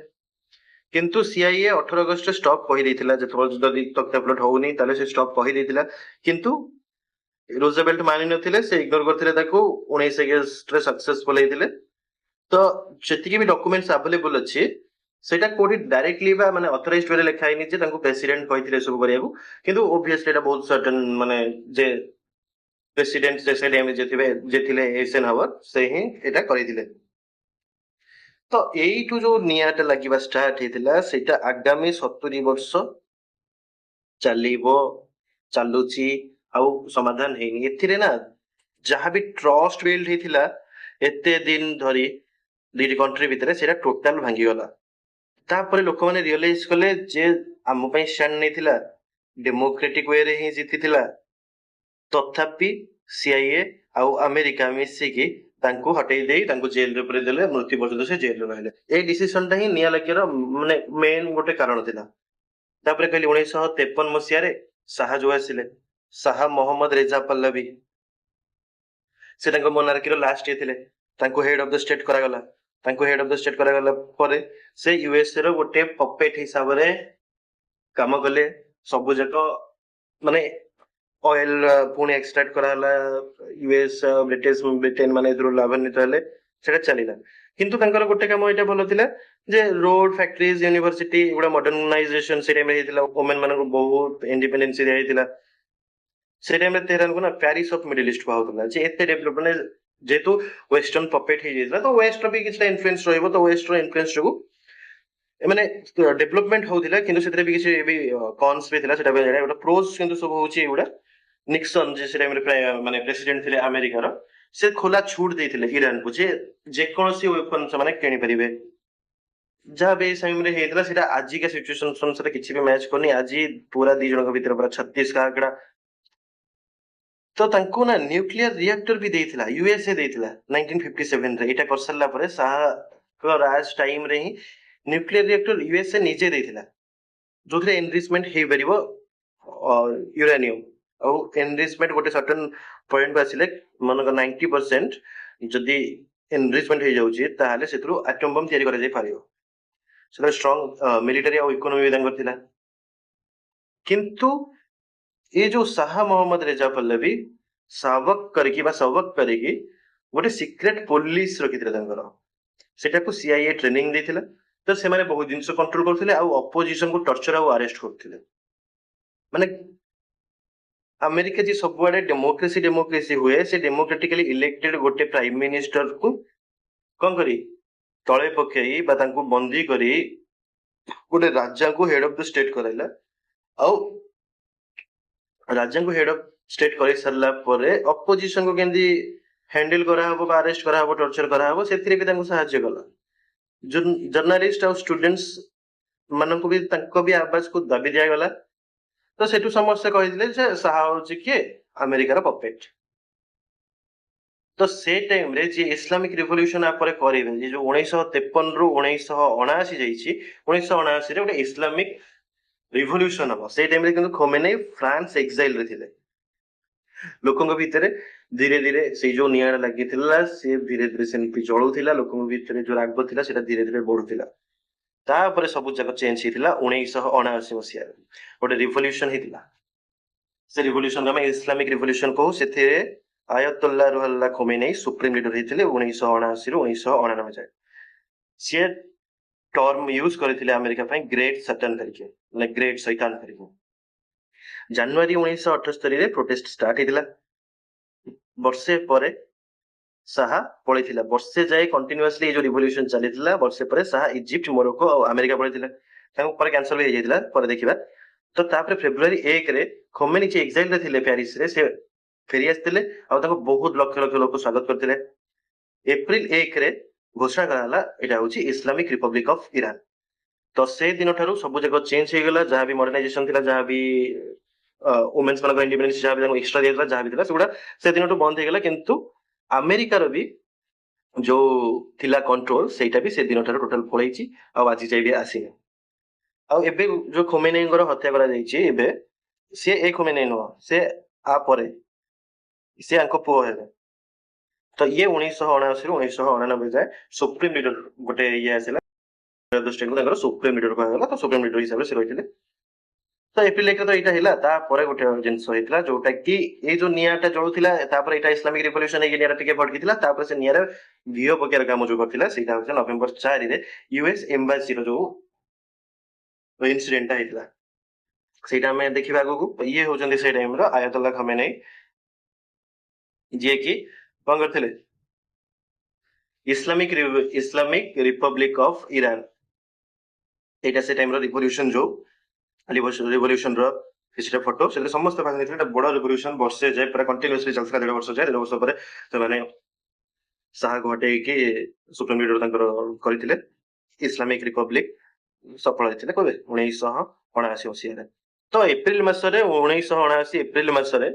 କିନ୍ତୁ ସିଆଇଏ 18 ଅଗଷ୍ଟରେ ଷ୍ଟପ୍ କହିଦେଇଥିଲା, ଯେତେବେଳେ ଯଦି ତଥ୍ୟ ହଉନି ତାହେଲେ ସେ ଷ୍ଟପ୍ କହିଦେଇଥିଲା। କିନ୍ତୁ ରୋଜେବେଲ୍ଟ ମାନି ନଥିଲେ, ସେ ଇଗ୍ନୋର କରିଥିଲେ ତାକୁ, 19 ଅଗଷ୍ଟରେ ସକ୍ସେସଫୁଲ ହେଇଥିଲେ। ତ ଯେତିକି ବି ଡକୁମେଣ୍ଟସ ଆଭେଲେବୁଲ ଅଛି ସେଇଟା କୋଉଠି ଡାଇରେକ୍ଟଲି ବା ମାନେ ଅଥରାଇଜଡ ୱେରେ ଲେଖା ହେଇନି ଯେ ତାଙ୍କୁ ପ୍ରେସିଡେଣ୍ଟ କହିଥିଲେ ସବୁ କରିବାକୁ, କିନ୍ତୁ ଓବିୟସଲି ଏଟା ବହୁତ ସର୍ଟନ ମାନେ ଯେ ପ୍ରେସିଡେଣ୍ଟ ସେ ଟାଇମରେ ଯେ ଥିଲେ ଏଇସେନହାୱାର, ସେ ହିଁ ଏଟା କରିଥିଲେ। ତ ଏଇଠୁ ଯୋଉ ନିଆଁଟା ଲାଗିବା ଷ୍ଟାର୍ଟ ହେଇଥିଲା ସେଇଟା ଆଗାମୀ 70 ବର୍ଷ ଚାଲିବ, ଚାଲୁଛି, ଆଉ ସମାଧାନ ହେଇନି। ଏଥିରେ ନା ଯାହାବି ଟ୍ରଷ୍ଟ ବିଲ୍ଡ ହେଇଥିଲା ଏତେ ଦିନ ଧରି ଦୁଇଟି କଣ୍ଟ୍ରି ଭିତରେ, ସେଇଟା ଟୋଟାଲ ଭାଙ୍ଗିଗଲା। ତାପରେ ଲୋକମାନେ ରିଅଲାଇଜ କଲେ ଯେ ଆମ ପାଇଁ ଷ୍ଟାଣ୍ଡ ନେଇଥିଲା, ଡେମୋକ୍ରେଟିକ ୱେରେ ହିଁ ଜିତିଥିଲା, ତଥାପି ସିଆଇଏ ଆଉ ଆମେରିକା ମିଶିକି ତାଙ୍କୁ ହଟେଇ ଦେଇ ତାଙ୍କୁ ଜେଲରେ ପୁରେଇ ଦେଲେ, ମୃତ୍ୟୁ ପର୍ଯ୍ୟନ୍ତ ସେ ଜେଲରେ ରହିଲେ। ଏଇ ଡିସିସନଟା ହିଁ ନିଆଁ ଲାଗିବାର ମାନେ ମେନ୍ ଗୋଟେ କାରଣ ଥିଲା। ତାପରେ କହିଲି 1953 ମସିହାରେ ଶାହା ଯୋଉ ଆସିଲେ, ଶାହା ମହମ୍ମଦ ରେଜା ପଲ୍ଲଭୀ, ସେ ତାଙ୍କ ମୋନାର୍କିର ଲାଷ୍ଟ ଇଏ ଥିଲେ, ତାଙ୍କୁ ହେଡ୍ ଅଫ ଦ ଷ୍ଟେଟ୍ କରାଗଲା। ତାଙ୍କୁ ହେଡ୍ ଅଫ ଦ ଷ୍ଟେଟ୍ କରାଗଲା ପରେ ସେ ୟୁଏସଏ ର ଗୋଟେ ପପେଟ ହିସାବରେ କାମ କଲେ। ସବୁ ଯାକ ମାନେ ଅଏଲ ପୁଣି ଏକ୍ସଟ୍ରାକ୍ଟ କରାହେଲା, ୟୁଏସ ବ୍ରିଟେନ ମାନେ ଏଥିରୁ ଲାଭାନ୍ୱିତ ହେଲେ, ସେଟା ଚାଲିଲା। କିନ୍ତୁ ତାଙ୍କର ଗୋଟେ କାମ ଏଇଟା ଭଲ ଥିଲା ଯେ ରୋଡ, ଫ୍ୟାକ୍ଟ୍ରିଜ, ୟୁନିଭର୍ସିଟି ଏଗୁଡା ମଡର୍ଣ୍ଣାଇଜେସନ ସେ ଟାଇମରେ ହେଇଥିଲା, ଓମେନ ମାନଙ୍କୁ ବହୁତ ଇଣ୍ଡିପେଣ୍ଡେନ୍ସ ଦିଆଯାଇଥିଲା। ସେ ଟାଇମରେ ତେହରାନକୁ ନା ପ୍ୟାରିସ ଅଫ ମିଡିଲ ଇଷ୍ଟ କୁହାଯାଉଥିଲା, ଯେ ଏତେ ଡେଭଲପ ମାନେ ଯେହେତୁ ୱେଷ୍ଟର୍ଣ୍ଣ ପପେଟ ହେଇଯାଇଥିଲା, ତ ୱେଷ୍ଟର ବି କିଛିଟା ଇନଫ୍ଲୁଏନ୍ସ ରହିବ, ତ ୱେଷ୍ଟର ଇନଫ୍ଲୁଏନ୍ସ ଯୋଗୁ ମାନେ ଡେଭଲପମେଣ୍ଟ ହଉଥିଲା, କିନ୍ତୁ ସେଥିରେ ବି କିଛି ବି କନ୍ସ ବି ଥିଲା, ସେଟା ବି ଜାଣିବା। ଗୋଟେ ପ୍ରୋଜ କିନ୍ତୁ ସବୁ ହଉଛି ଏଗୁଡା। ନିକ୍ସନ ଯେ ସେ ଟାଇମରେ ମାନେ ପ୍ରେସିଡେଣ୍ଟ ଥିଲେ ଆମେରିକାର, ସେ ଖୋଲା ଛୁଟ ଦେଇଥିଲେ ଇରାନକୁ ଯେ ଯେକୌଣସି ୱେପନ ସେମାନେ କିଣିପାରିବେ। ଯାହା ବି ଏଇ ଟାଇମରେ ହେଇଥିଲା ସେଇଟା ଆଜିକା ସିଚୁଏସନ ଅନୁସାରେ କିଛି ବି ମ୍ୟାଚ୍ କରୁନି। ଆଜି ପୁରା ଦି ଜଣଙ୍କ ଭିତରେ ପୁରା 36 का आंकड़ा। ତ ତାଙ୍କୁ ନା ନ୍ୟୁକ୍ଲିୟର ରିଆକ୍ଟର ବି ଦେଇଥିଲା, ୟୁଏସଏ ଦେଇଥିଲା 1957 ରେ। ଏଇଟା କରିସାରିଲା ପରେ ଶାହାଙ୍କ ରାଜ ଟାଇମରେ ହିଁ ନ୍ୟୁକ୍ଲିୟର ରିଆକ୍ଟର ୟୁଏସଏ ନିଜେ ଦେଇଥିଲା, ଯୋଉଥିରେ ଏନରିଚମେଣ୍ଟ ହେଇପାରିବ ୟୁରାନିୟମ। ଆଉ ଏନରିଚମେଣ୍ଟ ଗୋଟେ ସର୍ଟନ ପଏଣ୍ଟ ଆସିଲେ ମନେକର 90% ଯଦି ଏନରିଚମେଣ୍ଟ ହେଇଯାଉଛି ତାହେଲେ ସେଥିରୁ ଆଟମ ବମ୍ ତିଆରି କରାଯାଇ ପାରିବ। ସେଟା ଷ୍ଟ୍ରଙ୍ଗ ମିଲିଟାରୀ ଆଉ ଇକୋନୋମି ତାଙ୍କର ଥିଲା। କିନ୍ତୁ ये जो शाह मोहम्मद रेजा पल्लवी ସବକ କରିକି ଗୋଟେ ସିକ୍ରେଟ ପୋଲିସ ରଖିଥିଲେ ତାଙ୍କର, ସେଟାକୁ ସିଆଇଏ ଟ୍ରେନିଂ ଦେଇଥିଲା। ତ ସେମାନେ ବହୁତ ଜିନିଷ କଣ୍ଟ୍ରୋଲ କରୁଥିଲେ, ଆଉ ଅପୋଜିସନକୁ ଟର୍ଚର ଆଉ ଆରେଷ୍ଟ କରୁଥିଲେ। ମାନେ ଆମେରିକା ଯେ ସବୁଆଡେ ଡେମୋକ୍ରେସି ହୁଏ, ସେ ଡେମୋକ୍ରେଟିକାଲି ଇଲେକ୍ଟେଡ ଗୋଟେ ପ୍ରାଇମ ମିନିଷ୍ଟରକୁ କଣ କରି ତଳେ ପକେଇ ବା ତାଙ୍କୁ ବନ୍ଦୀ କରି ଗୋଟେ ରାଜାଙ୍କୁ ହେଡ ଅଫ ଦ ଷ୍ଟେଟ କରାଇଲା। ଆଉ ରାଜାଙ୍କୁ ହେଡ ଅଫ ଷ୍ଟେଟ କରି ସାରିଲା ପରେ ଅପୋଜିସନକୁ କେମିତି ହ୍ୟାଣ୍ଡେଲ କରାହବ ବା ଆରେଷ୍ଟ କରାହବ, ଟର୍ଚର କରାହବ, ସେଥିରେ ବି ତାଙ୍କୁ ସାହାଯ୍ୟ କଲା। ଜର୍ଣ୍ଣାଲିଷ୍ଟ ଆଉ ଷ୍ଟୁଡେଣ୍ଟସ ମାନଙ୍କୁ ବି ତାଙ୍କ ବି ଆବାଜକୁ ଦାବି ଦିଆଗଲା। ତ ସେଠୁ ସମସ୍ତେ କହିଥିଲେ ଯେ ଶାହା ହଉଛି କିଏ, ଆମେରିକାର ପପେଟ। ତ ସେ ଟାଇମରେ ଯିଏ ଇସଲାମିକ ରିଭଲ୍ୟୁସନ ପରେ କରିବେ, ଯେ ଯୋଉ 1953 ରୁ 1979 ଯାଇଛି, 1979 ରେ ଗୋଟେ ଇସଲାମିକ ରିଭଲ୍ୟୁସନ ହବ। ସେଇ ଟାଇମରେ କିନ୍ତୁ ଖୋମେନେଇ ଫ୍ରାନ୍ସ ଏକ୍ସାଇଲ ରେ ଥିଲେ। ଲୋକଙ୍କ ଭିତରେ ଧୀରେ ଧୀରେ ସେଇ ଯୋଉ ନିଆଁ ଲାଗିଥିଲା, ସେ ଧୀରେ ଧୀରେ ସେମିତି ଜଳୁଥିଲା। ଲୋକଙ୍କ ଭିତରେ ଯୋଉ ରାଗ ଥିଲା ସେଟା ଧୀରେ ଧୀରେ ବଢୁଥିଲା। ତାପରେ ସବୁ ଯାକ ଚେଞ୍ଜ ହେଇଥିଲା 1979 ମସିହାରେ, ଗୋଟେ ରିଭଲ୍ୟୁସନ ହେଇଥିଲା। ସେ ରିଭଲ୍ୟୁସନ ଆମେ ଇସଲାମିକ ରିଭଲ୍ୟୁସନ କହୁ। ସେଥିରେ ଆୟତୁଲ୍ଲାହ ରୁହଲ୍ଲାହ ଖୋମେନେଇ ସୁପ୍ରିମ ଲିଡର ହେଇଥିଲେ 1979 ରୁ 1999 ଯାଏ। ସିଏ ଟର୍ମ ୟୁଜ କରିଥିଲେ ଆମେରିକା ପାଇଁ ଗ୍ରେଟ ସଟନ କରିକି, ମାନେ ଗ୍ରେଟ ଶୈତାନ କରିକି। ଜାନୁଆରୀ 1978 ରେ ପ୍ରୋଟେଷ୍ଟ ଷ୍ଟାର୍ଟ ହେଇଥିଲା। ବର୍ଷେ ପରେ ଶାହା ପଳେଇଥିଲା। ବର୍ଷେ ଯାଏ କଣ୍ଟିନ୍ୟୁଅସଲି ଏଇ ଯୋଉ ରିଭଲ୍ୟୁସନ ଚାଲିଥିଲା। ବର୍ଷେ ପରେ ଶାହା ଇଜିପ୍ଟ, ମୋରୋକୋ ଆଉ ଆମେରିକା ପଳେଇଥିଲେ। ତାଙ୍କୁ ପରେ କ୍ୟାନସଲ ହେଇଯାଇଥିଲା, ପରେ ଦେଖିବା। ତ ତାପରେ ଫେବୃଆରୀ 1 ରେ ଖୋମେନି ଯେ ଏକ୍ସାଇଲରେ ଥିଲେ ପ୍ୟାରିସରେ, ସେ ଫେରି ଆସିଥିଲେ ଆଉ ତାଙ୍କୁ ବହୁତ ଲକ୍ଷ ଲକ୍ଷ ଲୋକ ସ୍ୱାଗତ କରିଥିଲେ। ଏପ୍ରିଲ 1 ରେ ଘୋଷଣା କରାଗଲା ଏଇଟା ହଉଛି ଇସଲାମିକ ରିପବ୍ଲିକ ଅଫ ଇରାନ। ତ ସେ ଦିନ ଠାରୁ ସବୁ ଯାକ ଚେଞ୍ଜ ହେଇଗଲା। ଯାହାବି ମଡର୍ଣ୍ଣାଇଜେସନ ଥିଲା, ଯାହାବି ଓମେନ୍ସ ମାନଙ୍କ ଇଣ୍ଡିପେଣ୍ଡେନ୍ସ, ଯାହାବି ତାଙ୍କୁ ଏକ୍ସଟ୍ରା ଦିଆଯାଇଥିଲା, ଯାହାବି ଥିଲା ସେଗୁଡା ସେ ଦିନଠୁ ବନ୍ଦ ହେଇଗଲା। କିନ୍ତୁ ଆମେରିକାର ବି ଯୋଉ ଥିଲା କଣ୍ଟ୍ରୋଲ, ସେଇଟା ବି ସେ ଦିନ ଠାରୁ ଟୋଟାଲ ପଳେଇଛି, ଆଉ ଆଜି ଯାଇ ବି ଆସିନି। ଆଉ ଏବେ ଯୋଉ ଖୋମେନେଇଙ୍କର ହତ୍ୟା କରାଯାଇଛି ଏବେ, ସେ ଏ ଖୋମେନେଇ ନୁହଁ, ସେ ଆ ପରେ ସେ ଆଙ୍କ ପୁଅ ହେବେ। तो ये 1979 ରୁ 1999 ଯାଏ ସୁପ୍ରିମ ଲିଡର ଗୋଟେ ଇଏ ଆସିଲା ତାଙ୍କର ସୁପ୍ରିମ ଲିଡର କୁହାଗଲା। ତ ସୁପ୍ରିମ ଲିଡର ହିସାବରେ ସେ ରହିଥିଲେ। ତ ଏପ୍ରିଲ 1 ତ ଏଇଟା ହେଲା। ତାପରେ ଗୋଟେ ଜିନିଷ ହେଇଥିଲା ଯୋଉଟା କି ଏଇ ଯୋଉ ନିଆଁଟା ଜଳୁଥିଲା, ତାପରେ ଏଇଟା ଇସଲାମିକ ରିଭଲ୍ୟୁସନ ହେଇକି ନିଆଁଟା ଟିକେ ଭଡକିଥିଲା। ତାପରେ ସେ ନିଆଁରେ ଘିଅ ପକେଇବାର କାମ ଯୋଉ କରିଥିଲା ସେଇଟା ହଉଛି ନଭେମ୍ବର 4 ରେ ୟୁଏସ ଏମ୍ବାସିର ଯୋଉ ଇନସିଡେଣ୍ଟଟା ହେଇଥିଲା ସେଇଟା ଆମେ ଦେଖିବା ଆଗକୁ। ଇଏ ହଉଛନ୍ତି ସେଇ ଟାଇମର ଆୟତୁଲ୍ଲା ଖମେନେଇ, ଯିଏ କି କଣ କରିଥିଲେ, ଇସଲାମିକ ରିପବ୍ଲିକ ଅଫ ଇରାନ, ଏଇଟା ସେ ଟାଇମର ରିଭଲ୍ୟୁସନ ଯୋଉ ରିଭଲ୍ୟୁସନ ର କିଛିଟା ଫଟୋ ସେଥିରେ ସମସ୍ତେ ଭାଗ ନେଇଥିଲେ। ଏଟା ବଡ ରିଭଲ୍ୟୁସନ, ବର୍ଷେ ଯାଏ ପୁରା କଣ୍ଟିନ୍ୟୁସଲି ଚାଲିଥିଲା, 1.5 ବର୍ଷ ଯାଏ। 1.5 ବର୍ଷ ପରେ ସେମାନେ ସାହାକୁ ହଟେଇକି ସୁପ୍ରିମ ଲିଡର ତାଙ୍କର କରିଥିଲେ। ଇସଲାମିକ ରିପବ୍ଲିକ ସଫଳ ହେଇଥିଲେ କେବେ 1979 ମସିହାରେ। ତ ଏପ୍ରିଲ ମାସରେ 1979 ଏପ୍ରିଲ ମାସରେ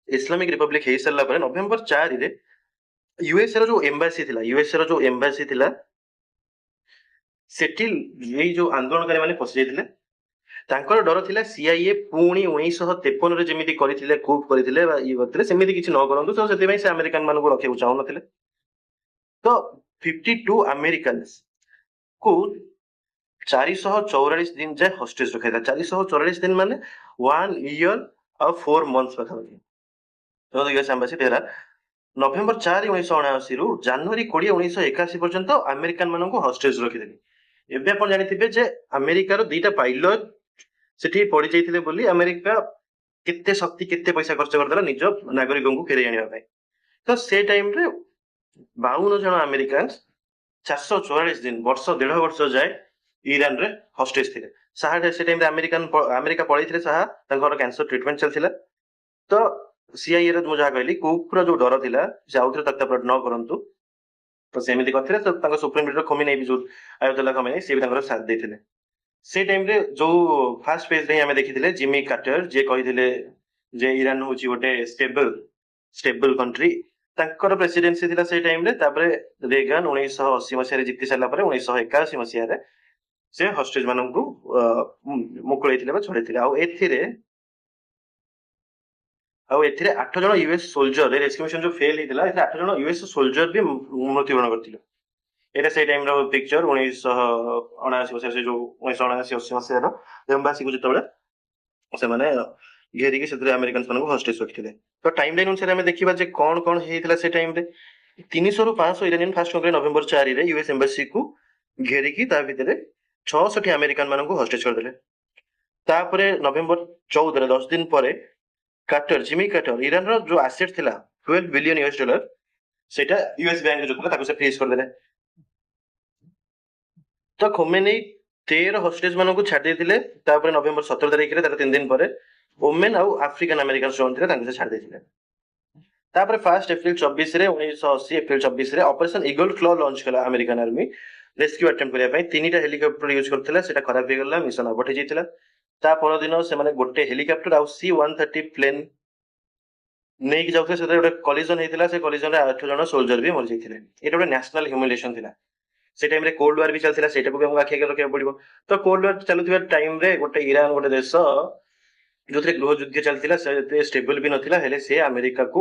ଇସଲାମିକ ରିପବ୍ଲିକ ହେଇସାରିଲା ପରେ ନଭେମ୍ବର 4 ରେ ୟୁଏସଏ ର ଯୋଉ ଏମ୍ବାସି ଥିଲା ସେଠି ଏଇ ଯୋଉ ଆନ୍ଦୋଳନକାରୀ ମାନେ ପଶି ଯାଇଥିଲେ। ତାଙ୍କର ଡର ଥିଲା ସିଆଇଏ ପୁଣି 1953 ରେ ଯେମିତି କରିଥିଲେ, କୁପ୍ କରିଥିଲେ ବା ଇଏ କରିଥିଲେ, ସେମିତି କିଛି ନ କରନ୍ତୁ। ତ ସେଥିପାଇଁ ସେ ଆମେରିକାନ ମାନଙ୍କୁ ରଖିବାକୁ ଚାହୁଁନଥିଲେ। ତ 52 ଆମେରିକାନ କୁ 444 ଦିନ ଯାଏ ହଷ୍ଟେଜ ରଖାଯାଇଥିଲା। 444 ଦିନ ମାନେ 1 year ଆଉ 4 months ପାଖାପାଖି। ୟୁଏସ ଏମ୍ବାସି ତେହରାନ ନଭେମ୍ବର 4 1979 ରୁ ଜାନୁଆରୀ 20 1981 ପର୍ଯ୍ୟନ୍ତ ଆମେରିକାନ ମାନଙ୍କୁ ହଷ୍ଟେଜ ରଖିଥିଲେ। ଏବେ ଆପଣ ଜାଣିଥିବେ ଯେ ଆମେରିକାର ଦିଟା ପାଇଲଟ ସେଠି ପଡି ଯାଇଥିଲେ ବୋଲି ଆମେରିକା କେତେ ଶକ୍ତି କେତେ ପଇସା ଖର୍ଚ୍ଚ କରିଦେଲା ନିଜ ନାଗରିକଙ୍କୁ ଫେରେଇ ଆଣିବା ପାଇଁ। ତ ସେ ଟାଇମରେ 52 ଜଣ ଆମେରିକାନ 444 ଦିନ, ବର୍ଷ 1.5 ବର୍ଷ ଯାଏ ଇରାନରେ ହଷ୍ଟେଜ ଥିଲେ। ସାହା ସେ ଟାଇମରେ ଆମେରିକା ପଳେଇଥିଲେ। ସାହା ତାଙ୍କର କ୍ୟାନ୍ସର ଟ୍ରିଟମେଣ୍ଟ ଚାଲିଥିଲା। ତ ସିଆଇଏ ର ମୁଁ ଯାହା କହିଲି, କୁପର ଯୋଉ ଡର ଥିଲା ସେ ଆଉଥରେ ତକ୍ତାପଲଟ ନ କରନ୍ତୁ, ତ ସେମିତି କରିଥିଲେ। ତ ତାଙ୍କ ସୁପ୍ରିମ ଲିଡର ଖମେନେଇ ବି ଯୋଉ ଆୟତୁଲ୍ଲା ଖମେନେଇ ସେ ବି ତାଙ୍କର ସାଥ ଦେଇଥିଲେ। ସେ ଟାଇମରେ ଯୋଉ ଫାର୍ଷ୍ଟ ପେଜରେ ହିଁ ଆମେ ଦେଖିଥିଲେ ଜିମି କାର୍ଟର, ଯିଏ କହିଥିଲେ ଯେ ଇରାନ ହଉଛି ଗୋଟେ ଷ୍ଟେବଲ କଣ୍ଟ୍ରି। ତାଙ୍କର ପ୍ରେସିଡେନ୍ସି ଥିଲା ସେଇ ଟାଇମରେ। ତାପରେ ରେଗାନ 1980 ମସିହାରେ ଜିତି ସାରିଲା ପରେ 1981 ମସିହାରେ ସେ ହଷ୍ଟେଜ ମାନଙ୍କୁ ମୁକୁଳେଇଥିଲେ ବା ଛଡେଇଥିଲେ। ଆଉ ଏଥିରେ 8 ଜଣ ୟୁଏସ ସୋଲଜର, ରେସ୍କ୍ୟୁ ମିଶନ ଯୋଉ ଫେଲ ହେଇଥିଲା ଏଥିରେ 8 ଜଣ ୟୁଏସ ସୋଲଜର ବି ମୃତ୍ୟୁବରଣ କରିଥିଲେ। ଏଇଟା ସେଇ ଟାଇମର ପିକ୍ଚର 1979 ମସିହା, ସେ ଯୋଉ 1979-80 ମସିହାର ଏମ୍ବାସିକୁ ଯେତେବେଳେ ସେମାନେ ଘେରିକି ସେଥିରେ ଆମେରିକାନ ମାନଙ୍କୁ ହଷ୍ଟେଜ ରଖିଥିଲେ। ତ ଟାଇମ ଲାଇନ ଅନୁସାରେ ଆମେ ଦେଖିବା ଯେ କଣ କଣ ହେଇଥିଲା ସେ ଟାଇମରେ। 300 ରୁ 500 ଇରାନିଆନ ଫାଷ୍ଟ କଣ କଲେ, ନଭେମ୍ବର 4 ରେ ୟୁଏସ ଏମ୍ବାସିକୁ ଘେରିକି ତା ଭିତରେ 66 ଆମେରିକାନ ମାନଙ୍କୁ ହଷ୍ଟେଜ କରିଦେଲେ। ତାପରେ ନଭେମ୍ବର 14 10 ଦିନ ପରେ ଜିମି କାର୍ଟର ଇରାନର ଯୋଉ ଆସେଟ ଥିଲା $12 ବିଲିୟନ ସେଇଟା ୟୁଏସ ବ୍ୟାଙ୍କରେ ଯୋଉ ଥିଲା ତାକୁ ସେ ଫ୍ରିଜ କରିଦେଲେ। ତ ଖୋମେନେଇ 13 ହଷ୍ଟେଜ ମାନଙ୍କୁ ଛାଡି ଦେଇଥିଲେ। ତାପରେ ନଭେମ୍ବର 17 ତାରିଖରେ, ତାର 3 ଦିନ ପରେ ଓମେନ ଆଉ ଆଫ୍ରିକାନ ଆମେରିକାନ ଯୋଉ ଥିଲେ ତାଙ୍କୁ ସେ ଛାଡି ଦେଇଥିଲେ। ତାପରେ 1 ଏପ୍ରିଲ 24 ରେ 1980 ଏପ୍ରିଲ 24 ରେ ଅପରେସନ ଇଗଲ କ୍ଲ ଲଞ୍ଚ କଲା ଆମେରିକାନ ଆର୍ମି ରେସ୍କ୍ୟୁ ଆଟେମ୍ପ୍ଟ କରିବା ପାଇଁ। 3ଟା ହେଲିକପ୍ଟର ୟୁଜ କରିଥିଲା, ସେଟା ଖରାପ ହେଇଗଲା, ମିଶନ ଆବର୍ଟ ହେଇଯାଇଥିଲା। ତା ପରଦିନ ସେମାନେ ଗୋଟେ ହେଲିକପ୍ଟର ଆଉ C-130 ପ୍ଲେନ ନେଇକି ଯାଉଥିଲେ, ସେଥିରେ ଗୋଟେ କଲିଜନ ହେଇଥିଲା। ସେ କଲିଜନରେ 8 ଜଣ ସୋଲଜର ବି ମରିଯାଇଥିଲେ। ଏଇଟା ଗୋଟେ ନ୍ୟାସନାଲ ହ୍ୟୁମିଲେସନ ଥିଲା। ସେ ଟାଇମରେ କୋଲ୍ଡ ୱାର ବି ଚାଲିଥିଲା, ସେଇଟାକୁ ବି ଆମକୁ ଆଖି ଆଗରେ ରଖିବାକୁ ପଡିବ। ତ କୋଲ୍ଡ ୱାର ଚାଲୁଥିବା ଟାଇମରେ ଗୋଟେ ଇରାନ ଗୋଟେ ଦେଶ ଯୋଉଥିରେ ଗୃହ ଯୁଦ୍ଧ ଚାଲିଥିଲା, ସେ ଏତେ ଷ୍ଟେବଲ ବି ନଥିଲା, ହେଲେ ସେ ଆମେରିକାକୁ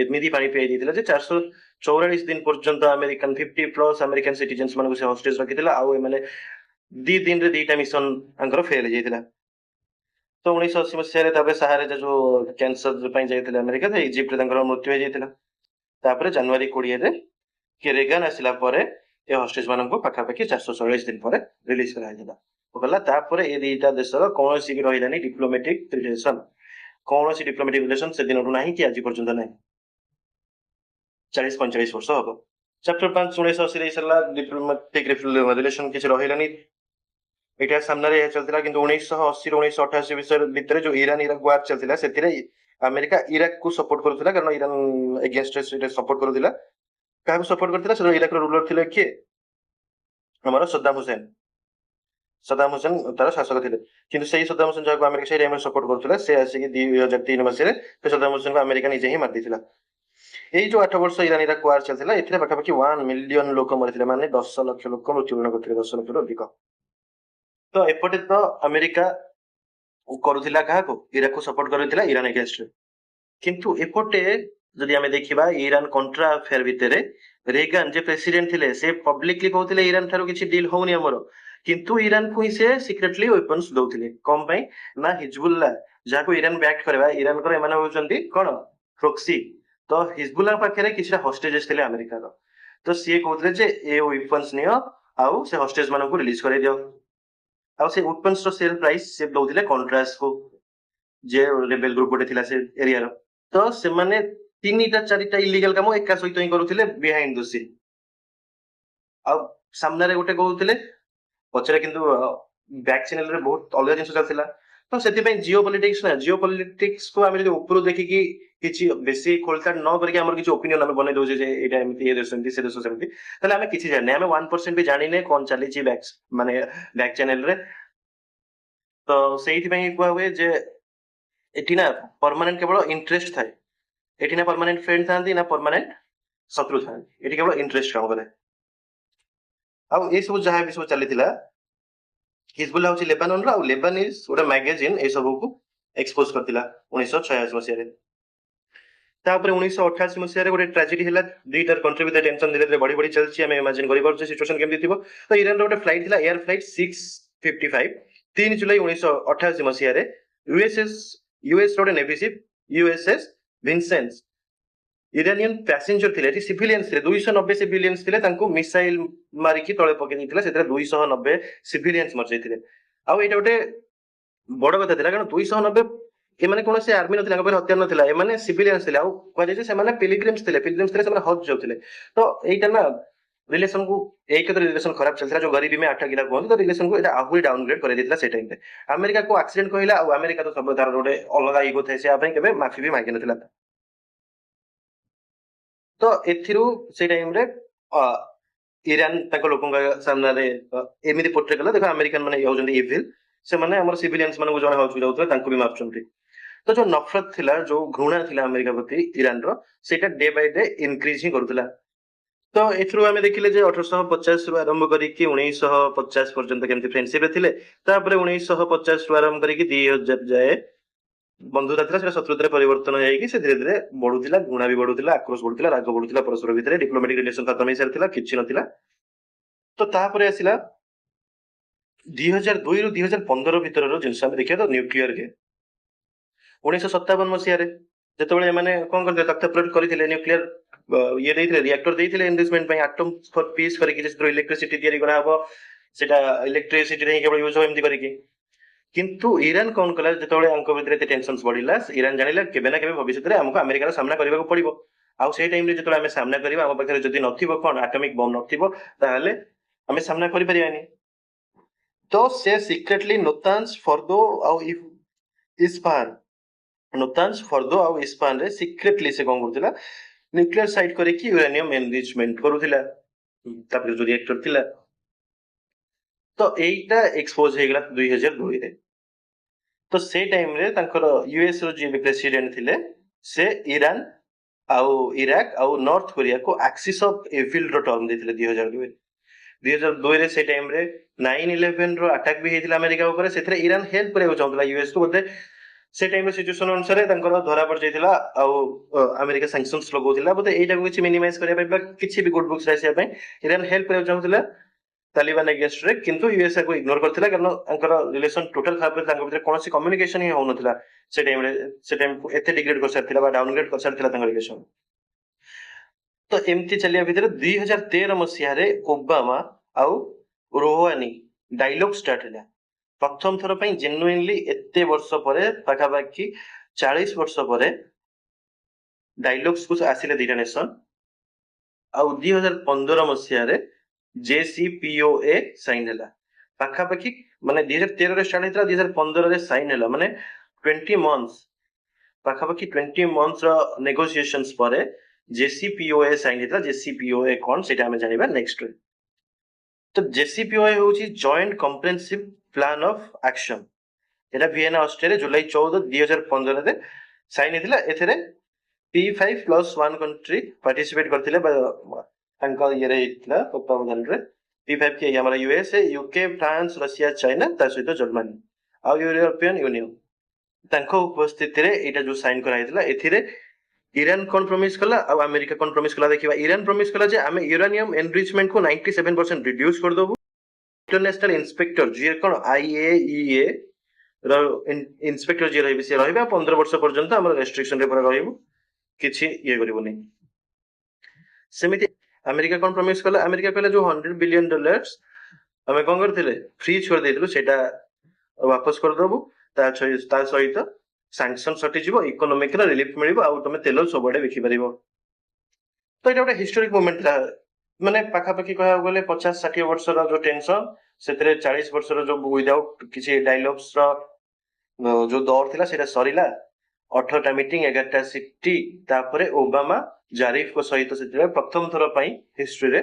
ଏମିତି ପାଣି ପିଆଇ ଦେଇଥିଲା ଯେ 444 ଦିନ ପର୍ଯ୍ୟନ୍ତ ଆମେରିକାନ 50+ ଆମେରିକାନ ସିଟିଜେନ୍ସ ମାନଙ୍କୁ ସେ ହଷ୍ଟେଜ ରଖିଥିଲା। ଆଉ ଏମାନେ 2 ଦିନରେ 2ଟା ମିଶନ ତାଙ୍କର ଫେଲ ହେଇଯାଇଥିଲା। ତ 1980 ମସିହାରେ ତାପରେ ସାହାରେ ଯୋଉ କ୍ୟାନ୍ସର ପାଇଁ ଯାଇଥିଲେ ଆମେରିକା, ଇଜିପ୍ଟରେ ତାଙ୍କର ମୃତ୍ୟୁ ହେଇଯାଇଥିଲା। ତାପରେ ଜାନୁଆରୀ 20 ରେ ରେଗାନ ଆସିଲା ପରେ ଏ ହଷ୍ଟେଜ ମାନଙ୍କୁ ପାଖାପାଖି 444 ଦିନ ପରେ ରିଲିଜ କରାଯାଇଥିଲା। ତାପରେ ଏ ଦିଟା ଦେଶର କୌଣସି ବି ରହିଲାନି ଡିପ୍ଲୋମେଟିକ ରିଲେସନ। କୌଣସି ଡିପ୍ଲୋମେଟିକ ରିଲେସନ ସେଦିନଠୁ ନାହିଁ କି ଆଜି ପର୍ଯ୍ୟନ୍ତ ନାହିଁ, 40-45 ବର୍ଷ ହବ। ଚାପ୍ଟର 5 1980 ଦେଇ ସାରିଲା, ଡିପ୍ଲୋମାଟିକ ରିଲେସନ କିଛି ରହିଲାନି। ଏଇଟା ସାମ୍ନାରେ ଚାଲିଥିଲା। କିନ୍ତୁ 1980 ରୁ 1988 ଭିତରେ ଯୋଉ ଇରାନ ଇରାକ ୱାର ଚାଲିଥିଲା, ସେଥିରେ ଆମେରିକା ଇରାକକୁ ସପୋର୍ଟ କରୁଥିଲା, କାରଣ ଇରାନ ଏଗେନଷ୍ଟରେ ସପୋର୍ଟ କରୁଥିଲା। କାହାକୁ ସପୋର୍ଟ କରିଥିଲା? ସେଟା ଇରାକର ରୁଲର ଥିଲେ କିଏ? ଆମର ସଦାମ ହୁସେନ ତାର ଶାସକ ଥିଲେ। କିନ୍ତୁ ସେଇ ସଦାମ ହୁସେନ ଯାହାକୁ ଆମେରିକା ସେଇ ଟାଇମରେ ସପୋର୍ଟ କରୁଥିଲା, ସେ ଆସିକି 2003 ମସିହାରେ ସେ ସଦାମ ହୁସେନକୁ ଆମେରିକା ନିଜେ ହିଁ ମାରିଦେଇଥିଲା। ଏଇ ଯୋଉ 8 ବର୍ଷ ଇରାନ ଇରାକ ୱାର ଚାଲିଥିଲା, ଏଥିରେ ପାଖାପାଖି 1 ମିଲିୟନ ଲୋକ ମରିଥିଲେ, ମାନେ 10 ଲକ୍ଷ ଲୋକ ମୃତ୍ୟୁବରଣ କରିଥିଲେ, 10 ଲକ୍ଷରୁ ଅଧିକ। ତ ଏପଟେ ତ ଆମେରିକା କରୁଥିଲା କାହାକୁ? ଇରାକକୁ ସପୋର୍ଟ କରୁଥିଲା ଇରାନ ଏଗେନଷ୍ଟରେ। କିନ୍ତୁ ଏପଟେ ଯଦି ଆମେ ଦେଖିବା ଇରାନ କଣ୍ଟ୍ରା ଆଫେୟାର ଭିତରେ ରେଗାନ ଯେ ପ୍ରେସିଡେଣ୍ଟ ଥିଲେ ସେ ପବ୍ଲିକଲି କହୁଥିଲେ ଇରାନ ଠାରୁ କିଛି ଡିଲ୍ ହଉନି ଆମର, କିନ୍ତୁ ଇରାନକୁ ହିଁ ସେ ସିକ୍ରେଟଲି ୱେପନ୍ସ ଦଉଥିଲେ। କଣ ପାଇଁ ନା ହିଜବୁଲ୍ଲା ଯାହାକୁ ଇରାନ ବ୍ୟାକ୍ କରିବା, ଇରାନଙ୍କର ଏମାନେ ହଉଛନ୍ତି କଣ ପ୍ରୋକ୍ସି। ତ ହିଜବୁଲ୍ଲା ପାଖରେ କିଛିଟା ହଷ୍ଟେଜେସ୍ ଥିଲେ ଆମେରିକାର, ତ ସିଏ କହୁଥିଲେ ଯେ ଏ ୱେପନ୍ସ ନିଅ ଆଉ ସେ ହଷ୍ଟେଜ ମାନଙ୍କୁ ରିଲିଜ କରେଇ ଦିଅ। ଆଉ ସେ ୱେପନ୍ସ ର ସେଲ୍ ପ୍ରାଇସ୍ ସେ ଦଉଥିଲେ କଣ୍ଟ୍ରାସକୁ, ଯେ ରେବେଲ ଗ୍ରୁପ ଗୋଟେ ଥିଲା ସେ ଏରିଆର। ତ ସେମାନେ 3-4ଟା ଇଲିଗାଲ କାମ ଏକା ସହିତ ହିଁ କରୁଥିଲେ ବିହାଇଣ୍ଡ ଦ ସିନ୍। ଆଉ ସାମ୍ନାରେ ଗୋଟେ କହୁଥିଲେ, ପଛରେ କିନ୍ତୁ ବ୍ୟାକ୍ ଚ୍ୟାନେଲରେ ବହୁତ ଅଲଗା ଜିନିଷ ଚାଲିଥିଲା। ତ ସେଥିପାଇଁ ଜିଓ ପଲିଟିକ୍ସ କୁ ଆମେ ଯଦି ଉପରୁ ଦେଖିକି କିଛି ବେଶୀ ଖୋଳତାଡ଼ ନ କରିକି ଆମର କିଛି ଓପିନିଅନ ଆମେ ବନେଇ ଦଉଛେ ଯେ ଏଇଟା ଏମିତି ଏ ଦେଶ ଏମିତି ସେ ଦେଶ ସେମିତି, ତାହେଲେ ଆମେ କିଛି ଜାଣିନେ, ଆମେ 1% ବି ଜାଣିନେ କଣ ଚାଲିଛି ମାନେ ବ୍ୟାକ୍ ଚ୍ୟାନେଲରେ। ତ ସେଇଥିପାଇଁ କୁହା ହୁଏ ଯେ ଏଠି ନା ପରମାନେଣ୍ଟ କେବଳ ଇଣ୍ଟରେଷ୍ଟ ଥାଏ, ଏଠି ନା ପରମାନେଣ୍ଟ ଫ୍ରେଣ୍ଡ ଥାନ୍ତି ନା ପରମାନେଣ୍ଟ ଶତ୍ରୁ ଥାନ୍ତି, ଏଠି କେବଳ ଇଣ୍ଟରେଷ୍ଟ କାମ କରେ। ଆଉ ଏ ସବୁ ଯାହା ବି ସବୁ ଚାଲିଥିଲା, ହିଜବୁଲ୍ଲା ହଉଛି ଲେବାନନର, ଆଉ ଲେବାନିଜ ଗୋଟେ ମ୍ୟାଗାଜିନ ଏ ସବୁକୁ ଏକ୍ସପୋଜ କରିଥିଲା 1986 ମସିହାରେ। ତାପରେ 1988 ମସିହାରେ ଗୋଟେ ଟ୍ରାଜେଡି ହେଲା, ଦୁଇଟା କଣ୍ଟ୍ରି ଭିତରେ ଟେନସନ ଧୀରେ ଧୀରେ ବଢି ବଢି ଚାଲିଛି। ଆମେ ଇମାଜିନ କରିପାରୁଛେ ସିଚୁଏସନ କେମିତି ଥିବ। ତ ଇରାନର ଗୋଟେ ଫ୍ଲାଇଟ୍ ଥିଲା, ଏୟାର ଫ୍ଲାଇଟ୍ 655, 3 ଜୁଲାଇ 1988 ମସିହାରେ ୟୁଏସ୍ ର ଗୋଟେ ନେଭି ସିପ୍ ୟୁଏସଏସ୍ ଭିନସେନ୍ସ, ଇରାନିଆନ ପ୍ୟାସେଞ୍ଜର ଥିଲେ, ଏଠି ସିଭିଲିଆନ୍ସ ଥିଲେ, 290 ସିଭିଲିଆନ୍ସ ଥିଲେ, ତାଙ୍କୁ ମିସାଇଲ ମାରିକି ତଳେ ପକେଇ ଦେଇଥିଲା, ସେଥିରେ 290 ସିଭିଲିଆନ୍ସ ମରିଯାଇଥିଲେ। ଆଉ ଏଇଟା ଗୋଟେ ବଡ କଥା ଥିଲା, କାରଣ 290 ଏମାନେ କୌଣସି ଆର୍ମି ନଥିଲା, ତାଙ୍କ ପାଖରେ ହତିଆର ନଥିଲା, ଏମାନେ ସିଭିଲିଆନ୍ସ ଥିଲେ। ଆଉ କୁହାଯାଏ ସେମାନେ ପିଲିଗ୍ରିମ୍ସ ଥିଲେ, ସେମାନେ ହଜ୍ ଯାଉଥିଲେ। ତ ଏଇଟା ନା ରିଲେସନ କୁ ରିଲେସନ ଖରାପ ଚାଲିଥିଲା, ଯୋଉ ଗରିବୀ ମେ ଆଠ ଗିଲା କୁହନ୍ତି, ତ ରିଲେସନ କୁ ଏଟା ଆହୁରି ଡାଉନଗ୍ରେଡ କରିଦେଇଥିଲା ସେ ଟାଇମରେ। ଆମେରିକା କୁ ଆକ୍ସିଡେଣ୍ଟ କହିଲା, ଆଉ ଆମେରିକା ତ ସବୁ ତାର ଗୋଟେ ଅଲଗା ଇଗୋ ଥାଏ, ସେ ପାଇଁ କେବେ ମାଫି ବି ମାଗି ନଥିଲା। ତ ଏଥିରୁ ସେ ଟାଇମରେ ଇରାନ ତାଙ୍କ ଲୋକଙ୍କ ସାମ୍ନାରେ ଏମିତି ପୋର୍ଟ୍ରେ କଲା, ଦେଖ ଆମେରିକାନ ମାନେ ହଉଛନ୍ତି ଇଭିଲ, ସେମାନେ ଆମର ସିଭିଲିଆନ୍ସ ମାନଙ୍କୁ ଜଣେ ହଜକୁ ଯାଉଥିଲେ ତାଙ୍କୁ ବି ମାରୁଛନ୍ତି। ତ ଯୋଉ ନଫରତ ଥିଲା, ଯୋଉ ଘୃଣା ଥିଲା ଆମେରିକା ପ୍ରତି ଇରାନର, ସେଇଟା ଡେ ବାଇ ଡେ ଇନକ୍ରିଜ ହିଁ କରୁଥିଲା। ତ ଏଥିରୁ ଆମେ ଦେଖିଲେ ଯେ 1850 ରୁ ଆରମ୍ଭ କରିକି 1950 ପର୍ଯ୍ୟନ୍ତ କେମିତି ଫ୍ରେଣ୍ଡସିପ ରେ ଥିଲେ, ତାପରେ 1950 ରୁ ଆରମ୍ଭ କରିକି 2000 ଯାଏ ବନ୍ଧୁତା ଥିଲା, ସେଟା ଶତ୍ରୁତାରେ ପରିବର୍ତ୍ତନ ହେଇକି ସେ ଧୀରେ ଧୀରେ ବଢୁଥିଲା, ଘୃଣା ବି ବଢୁଥିଲା, ଆକ୍ରୋଶ ବଢୁଥିଲା, ରାଗ ବଢୁଥିଲା ପରସ୍ପର ଭିତରେ, ଡିପ୍ଲୋମାଟିକ ରିଲେସନ ଖତମ ହେଇସାରିଥିଲା, କିଛି ନଥିଲା। ତ ତାପରେ ଆସିଲା 2002 ରୁ 2015 ଭିତରର ଜିନିଷ ଆମେ ଦେଖିବା, ତ ନ୍ୟୁକ୍ଲିୟର ଗେମ୍ 1957 ମସିହାରେ ଯେତେବେଳେ ଏମାନେ କଣ କରିଥିଲେ, ତଥ୍ୟ ପ୍ରୟୋଗ କରିଥିଲେ, ନ୍ୟୁକ୍ଲିୟର ଇଏ ଦେଇଥିଲେ, ରିଆକ୍ଟର ଦେଇଥିଲେ ଇନଭେଷ୍ଟମେଣ୍ଟ ପାଇଁ, ଆଟମ ଫର ପିସ୍ କରିକି, ସେଥିରୁ ଇଲେକ୍ଟ୍ରିସିଟି ତିଆରି କରାହବ, ସେଟା ଇଲେକ୍ଟ୍ରିସିଟିରେ ହିଁ କେବଳ ୟୁଜ ହବ ଏମିତି କରିକି। କିନ୍ତୁ ଇରାନ କଣ କଲା, ଯେତେବେଳେ ଆଙ୍କ ଭିତରେ ଏତେ ଟେନସନ ବଢିଲା, ଇରାନ ଜାଣିଲା କେବେ ନା କେବେ ଭବିଷ୍ୟତରେ ଆମକୁ ଆମେରିକାର ସାମ୍ନା କରିବାକୁ ପଡିବ। ଆଉ ସେଇ ଟାଇମରେ ଯେତେବେଳେ ଆମେ ସାମ୍ନା କରିବା, ଆମ ପାଖରେ ଯଦି ନଥିବ କଣ ଆଟମିକ ବମ୍ ନଥିବ, ତାହେଲେ ଆମେ ସାମ୍ନା କରିପାରିବାନି। ତ ସେ ସିକ୍ରେଟଲି ନୋତାନ୍ସ ଫର୍ଦୋ ଆଉ ଇସ୍ପାହାନରେ ସିକ୍ରେଟଲି ସେ କଣ କରୁଥିଲା, ନ୍ୟୁକ୍ଲିୟର ସାଇଟ୍ କରିକି ୟୁରାନିୟମ ଏନରିଚମେଣ୍ଟ କରୁଥିଲା, ତାପରେ ଯୋଉ ରିଆକ୍ଟର ଥିଲା। ତ ଏଇଟା ଏକ୍ସପୋଜ ହେଇଗଲା 2002ରେ। ତ ସେ ଟାଇମରେ ତାଙ୍କର ୟୁଏସ ର ଯିଏ ପ୍ରେସିଡେଣ୍ଟ ଥିଲେ, ସେ ଇରାନ ଆଉ ଇରାକ ଆଉ ନର୍ଥ କୋରିଆକୁ ଆକ୍ସିସ ଅଫ ଏଭିଲ ର ଟର୍ମ ଦେଇଥିଲେ 2002ରେ। ସେ ଟାଇମରେ 9/11 ର ଆଟାକ ବି ହେଇଥିଲା ଆମେରିକା ଉପରେ, ସେଥିରେ ଇରାନ ହେଲ୍ପ କରିବାକୁ ଚାହୁଁଥିଲା ୟୁଏସ କୁ, ବୋଧେ ସେ ଟାଇମରେ ସିଚୁଏସନ ଅନୁସାରେ ତାଙ୍କର ଧରା ପଡିଯାଇଥିଲା, ଆଉ ଆମେରିକା ସାଙ୍କସନ୍ସ ଲଗାଉଥିଲା, ବୋଧେ ଏଇଟାକୁ କିଛି ମିନିମାଇଜ କରିବା ପାଇଁ ବା କିଛି ବି ଗୁଡ ବୁକ୍ସ ଆସିବା ପାଇଁ ଇରାନ ହେଲ୍ପ କରିବାକୁ ଚାହୁଁଥିଲା ତାଲିବାନ ଏଗେନ୍ଷ୍ଟରେ, କିନ୍ତୁ ୟୁଏସଏ କୁ ଇଗ୍ନୋର କରିଥିଲା, କାରଣ ତାଙ୍କର ରିଲେସନ ଟୋଟାଲ ଖରାପ, ତାଙ୍କ ଭିତରେ କୌଣସି କମ୍ୟୁନିକେସନ ହିଁ ହଉନଥିଲା ସେ ଟାଇମରେ। ସେ ଟାଇମକୁ ଏତେ ଡିଗ୍ରେଡ କରିସାରିଥିଲା ବା ଡାଉନଗ୍ରେଡ କରିସାରିଥିଲା ତାଙ୍କ ରିଲେସନ। ତ ଏମିତି ଚାଲିବା ଭିତରେ 2013 ମସିହାରେ ଓବାମା ଆଉ ରୋହାନୀ ଡାଇଲଗ ଷ୍ଟାର୍ଟ ହେଲା, ପ୍ରଥମ ଥର ପାଇଁ ଜେନୁଇନଲି ଏତେ ବର୍ଷ ପରେ, ପାଖାପାଖି 40 ବର୍ଷ ପରେ ଡାଇଲଗ୍ସ କୁ ଆସିଲେ ଦିଟା ନେସନ। ଆଉ 2015 ମସିହାରେ JCPOA ସାଇନ୍ ହେଲା, ପାଖାପାଖି ମାନେ 2013ରେ ଷ୍ଟାର୍ଟ ହେଇଥିଲା, 2015ରେ ସାଇନ୍ ହେଲା, ମାନେ 20 months, ପାଖାପାଖି 20 months ର ନେଗୋସିଏସନ୍ସ ପରେ JCPOA ସାଇନ୍ ହେଇଥିଲା। JCPOA କଣ ସେଇଟା ଆମେ ଜାଣିବା ନେକ୍ସଟରେ। ତ JCPOA ହଉଛି joint comprehensive plan of action, ଏଟା ଭିଏନା ଅଷ୍ଟ୍ରିଆରେ ଜୁଲାଇ 14, 2015ରେ ସାଇନ୍ ହେଇଥିଲା। ଏଥିରେ P5+1 କଣ୍ଟ୍ରି ପାର୍ଟିସିପେଟ କରିଥିଲେ, ତାଙ୍କ ଇଏରେ ହେଇଥିଲା ତତ୍ତ୍ୱାବଧାନରେ। P5 କିଏ, ଆମର USA, UK, France, Russia, China, ତା ସହିତ ଜର୍ମାନୀ ଆଉ ୟୁରୋପିଆନ ୟୁନିୟନ, ତାଙ୍କ ଉପସ୍ଥିତିରେ ଏଇଟା ଯୋଉ ସାଇନ୍ କରାଯାଇଥିଲା। ଏଥିରେ ଇରାନ କଣ ପ୍ରମିସ କଲା ଆଉ ଆମେରିକା କଣ ପ୍ରମିସ କଲା ଦେଖିବା। ଇରାନ ପ୍ରମିସ କଲା ଯେ ଆମେ ୟୁରାନିୟମ ଏନରିଚମେଣ୍ଟ କୁ 97% ରିଡ୍ୟୁସ କରିଦବୁ। ଇଣ୍ଟରନ୍ୟାସନାଲ ଇନ୍ସପେକ୍ଟର ଯିଏ କଣ IAEA ର ଇନ୍ସପେକ୍ଟର ଯିଏ ରହିବେ ସିଏ ରହିବେ 15 ବର୍ଷ ପର୍ଯ୍ୟନ୍ତ ଆମର ରେଷ୍ଟ୍ରିକ୍ସନ ରେ ପୁରା ରହିବୁ, କିଛି ଇଏ କରିବୁନି। ସେମିତି ଆମେରିକା କଣ ପ୍ରମିସ କଲା, ଆମେରିକା କହିଲା ଯୋଉ $100 ବିଲିୟନ ଆମେ କଣ କରିଥିଲେ ଫ୍ରି ଛୋଡି ଦେଇଥିଲୁ ସେଇଟା वापस करदेबू सहित सांक्शन हटिଯିବ, इकोनॉमिक रिलीफ मिलिबो ଆଉ ତମେ ତେଲ ସବୁଆଡେ ବିକି ପାରିବ। ତ ଏଇଟା ଗୋଟେ ହିଷ୍ଟୋରିକ ମୋମେଣ୍ଟ ଥିଲା, ମାନେ ପାଖାପାଖି କହିବାକୁ ଗଲେ 50-60 ବର୍ଷର ଯୋଉ ଟେନସନ ସେଥିରେ 40 ବର୍ଷର ଯୋଉ ୱିଦାଉଟ୍ କିଛି ଡାଇଲଗ୍ସ ର ଯୋଉ ଦौर ଥିଲା ସେଇଟା ସରିଲା। 18ଟା ମିଟିଂ 11ଟା ସିଟି, ତାପରେ ओबामा ଜାରିଫ ଙ୍କ ସହିତ ସେଥିରେ ପ୍ରଥମ ଥର ପାଇଁ ହିଷ୍ଟ୍ରିରେ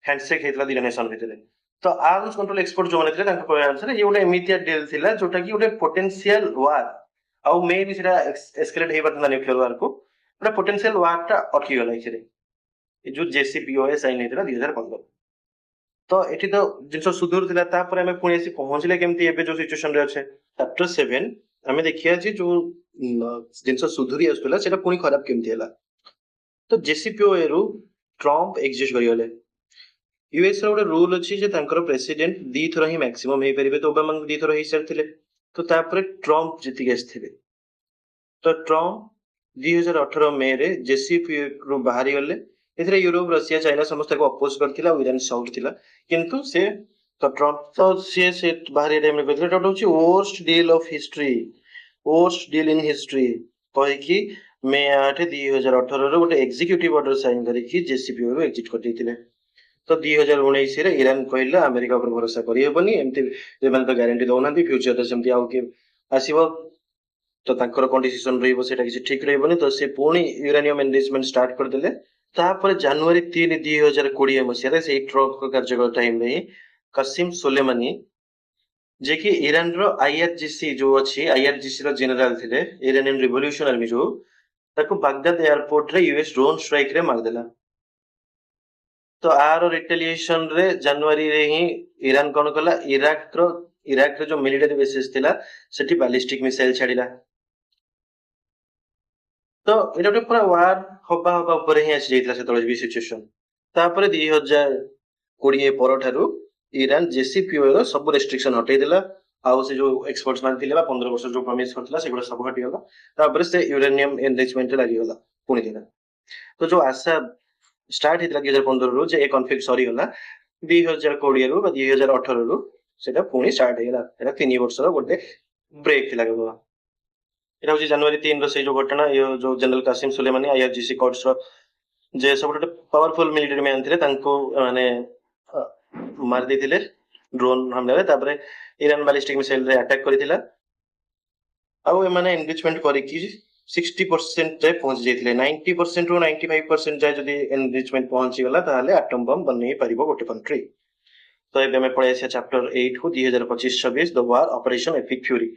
ହ୍ୟାଣ୍ଡଶେକ୍ ହେଇଥିଲା ଦିଟା ନେସନ ଭିତରେ। तो आर्म्स कंट्रोल एक्सपर्ट जो थे कहया अनुसार ये गोटे एमितिया डील थिला जोटा कि गोटे पोटेंशियल वार आउ मे भी सेटा एस्केलेट हे पारता न्यूक्लियर वार को, गोटे पोटेंशियल वार टा अटकी गला इथिरे जो JCPOA साइन हेतिला 2015। तो एठी तो जिंस सुधुर थिला तापर हमें पुणी आसी पहुंचले केमती एबे जो सिचुएशन रे अछि। चैप्टर 7 हमें देखिया जे जो जिंस सुधुरी आस्तला सेटा पुणी खराब केमती हला। तो JCPOA रु ट्रम्प एग्जिस्ट करियले। यूएस रो रूल अच्छी जे तांकर प्रेसिडेंट दी थर ही मैक्सिमम हे परिबे, तो ओबामा दी थर हे सारथिले, तो तापर ट्रम्प जीति गेसथिले। तो ट्रम्प 2018 मे रे JCPOA रो बाहरी गले। एथरे यूरोप रशिया चाइना समस्त को अपोज करथिला, ईरान साउथ थिला, किंतु से तो ट्रम्प तो से बाहरी टाइम रे कहथिले एटा होची worst deal of history, worst deal in history कहि कि मे 8 2018 रो गोटे एग्जीक्यूटिव ऑर्डर साइन करि कि JCPOA रो एग्जिट कर दैथिले। तो 2019 रे ईरान कहला अमेरिका पर भरोसा करि हेबनी, एमती जेमान तो गारंटी दउनांती फ्यूचर रे सेमती आउ के आसीबो, तो तांकर कोन डिसीजन रहइबो सेटा किछि ठीक रहइबनी। तो से पुणी यूरेनियम एनरिचमेंट स्टार्ट कर देले। तापर जनवरी 3 2020 मसिया रे से ट्रम्प को कार्यकाल टाइम रे कसिम सुलेमानी जे कि ईरान रो IRGC जो अछि, IRGC रो जनरल थिले, इरानियन रिवोल्यूशन आर्मी जो ताको बागदाद एयरपोर्ट रे यूएस ड्रोन स्ट्राइक रे मार देला। तो आर रिटेलिएशन रे जनवरी रे ही ईरान कोन कला, इराक रे जो मिलिटरी बेसिस थिला सेठी बैलिस्टिक मिसाइल छाडिला। तो एटा ଗୋଟେ पूरा वार हबा ऊपर ही आसी जाइतला सेतळे भी सिचुएशन। तापर 2020 पर ठारू ईरान JCPOA रो सब रेस्ट्रिक्शन हटै दिला, आउ से जो एक्सपर्ट्स मान थिले 15 वर्ष जो प्रॉमिस करथिला सेगुडा सब हटि गला। तापर से यूरेनियम एनरिचमेंट लागि गला पुणी दिला। तो जो आशा स्टार्ट हेतला 2015 रु जे ए कॉन्फ्लिक्ट सरी गला, 2020 रु 2018 रु सेटा पुणी स्टार्ट हेला। एटा 3 वर्ष रो गोटे ब्रेक थिला केवल। एटा होची जनवरी 3 रो से जो घटना यो जो जनरल कासिम सुलेमानी IRGC कोर्ट्स रो जे सब गोटे पावरफुल मिलिटरी मैन थिले तांको माने मार देथिले ड्रोन हमले रे। तापर ईरान बैलिस्टिक मिसाइल रे अटैक करिथिला, आउ ए माने एनरिचमेंट करि कि 60% रे पहुंच जाइथिले। 90% रो 95% जाय जदी एनरिचमेंट पहुंची गला ताहाले एटम बम बनै परिबो गोटे कंट्री। तो एबे में पढै छै चैप्टर 8 को 2025-26 the war operation epic fury.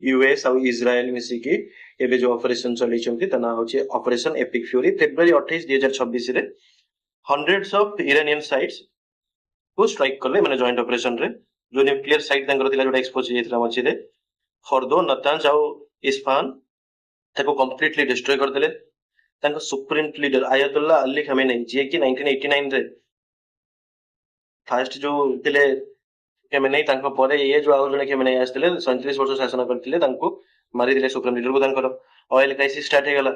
US और इजराइल मिसी की एबे जो ऑपरेशन चली चंती तना होचे ऑपरेशन एपिक फ्यूरी। फरवरी 28 2026 रे हंड्रेड्स ऑफ इरानियन साइट्स को स्ट्राइक करले, माने जॉइंट ऑपरेशन रे जो न्यूक्लियर साइट तांकर थिला जोटा एक्सपोज हेतला मची रे फर्दो नतांज और इस्फहान ताको कंप्लीटली डिस्ट्रॉय कर देले। तांको supreme leader Ayatollah Ali Khamenei जे कि 1989 रे फास्ट जो थिले खमेनी, तांको परे ये जो आउ जने खमेनी आस्थिले 37 वर्ष शासन करथिले, तांको मारि दिले सुप्रीम लीडर को। तांकर ऑयल क्राइसिस स्टार्ट हे गला।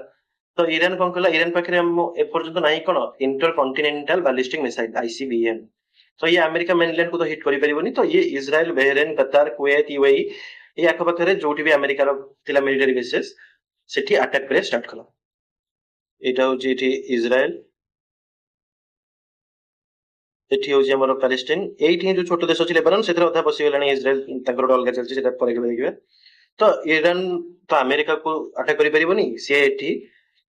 तो ईरान कोन कला, ईरान पाखरे हम ए पर्यंत नाही कोन इंटरकॉन्टिनेंटल बैलिस्टिक मिसाइल ICBM। तो ये अमेरिका मेनलैंड को तो हिट करि परिबोनी। तो ये इजराइल, बहरीन, कतार, कुवैत, UAE ये आखो पाखरे जोटी भी अमेरिका रो थिला मिलिटरी बेसेस सेठी अटैक करे स्टार्ट कला। एटा होची एठी इजराइल, एठी होची हमर पैलेस्टाइन। एठी जो छोटो देश अछि लेबानन सेतर अधा बसी गेलानी इजराइल, ताकर अलगा चलछि सेटा परे के देखिबे। तो ईरान तो अमेरिका को अटैक करि परिबोनी, से एठी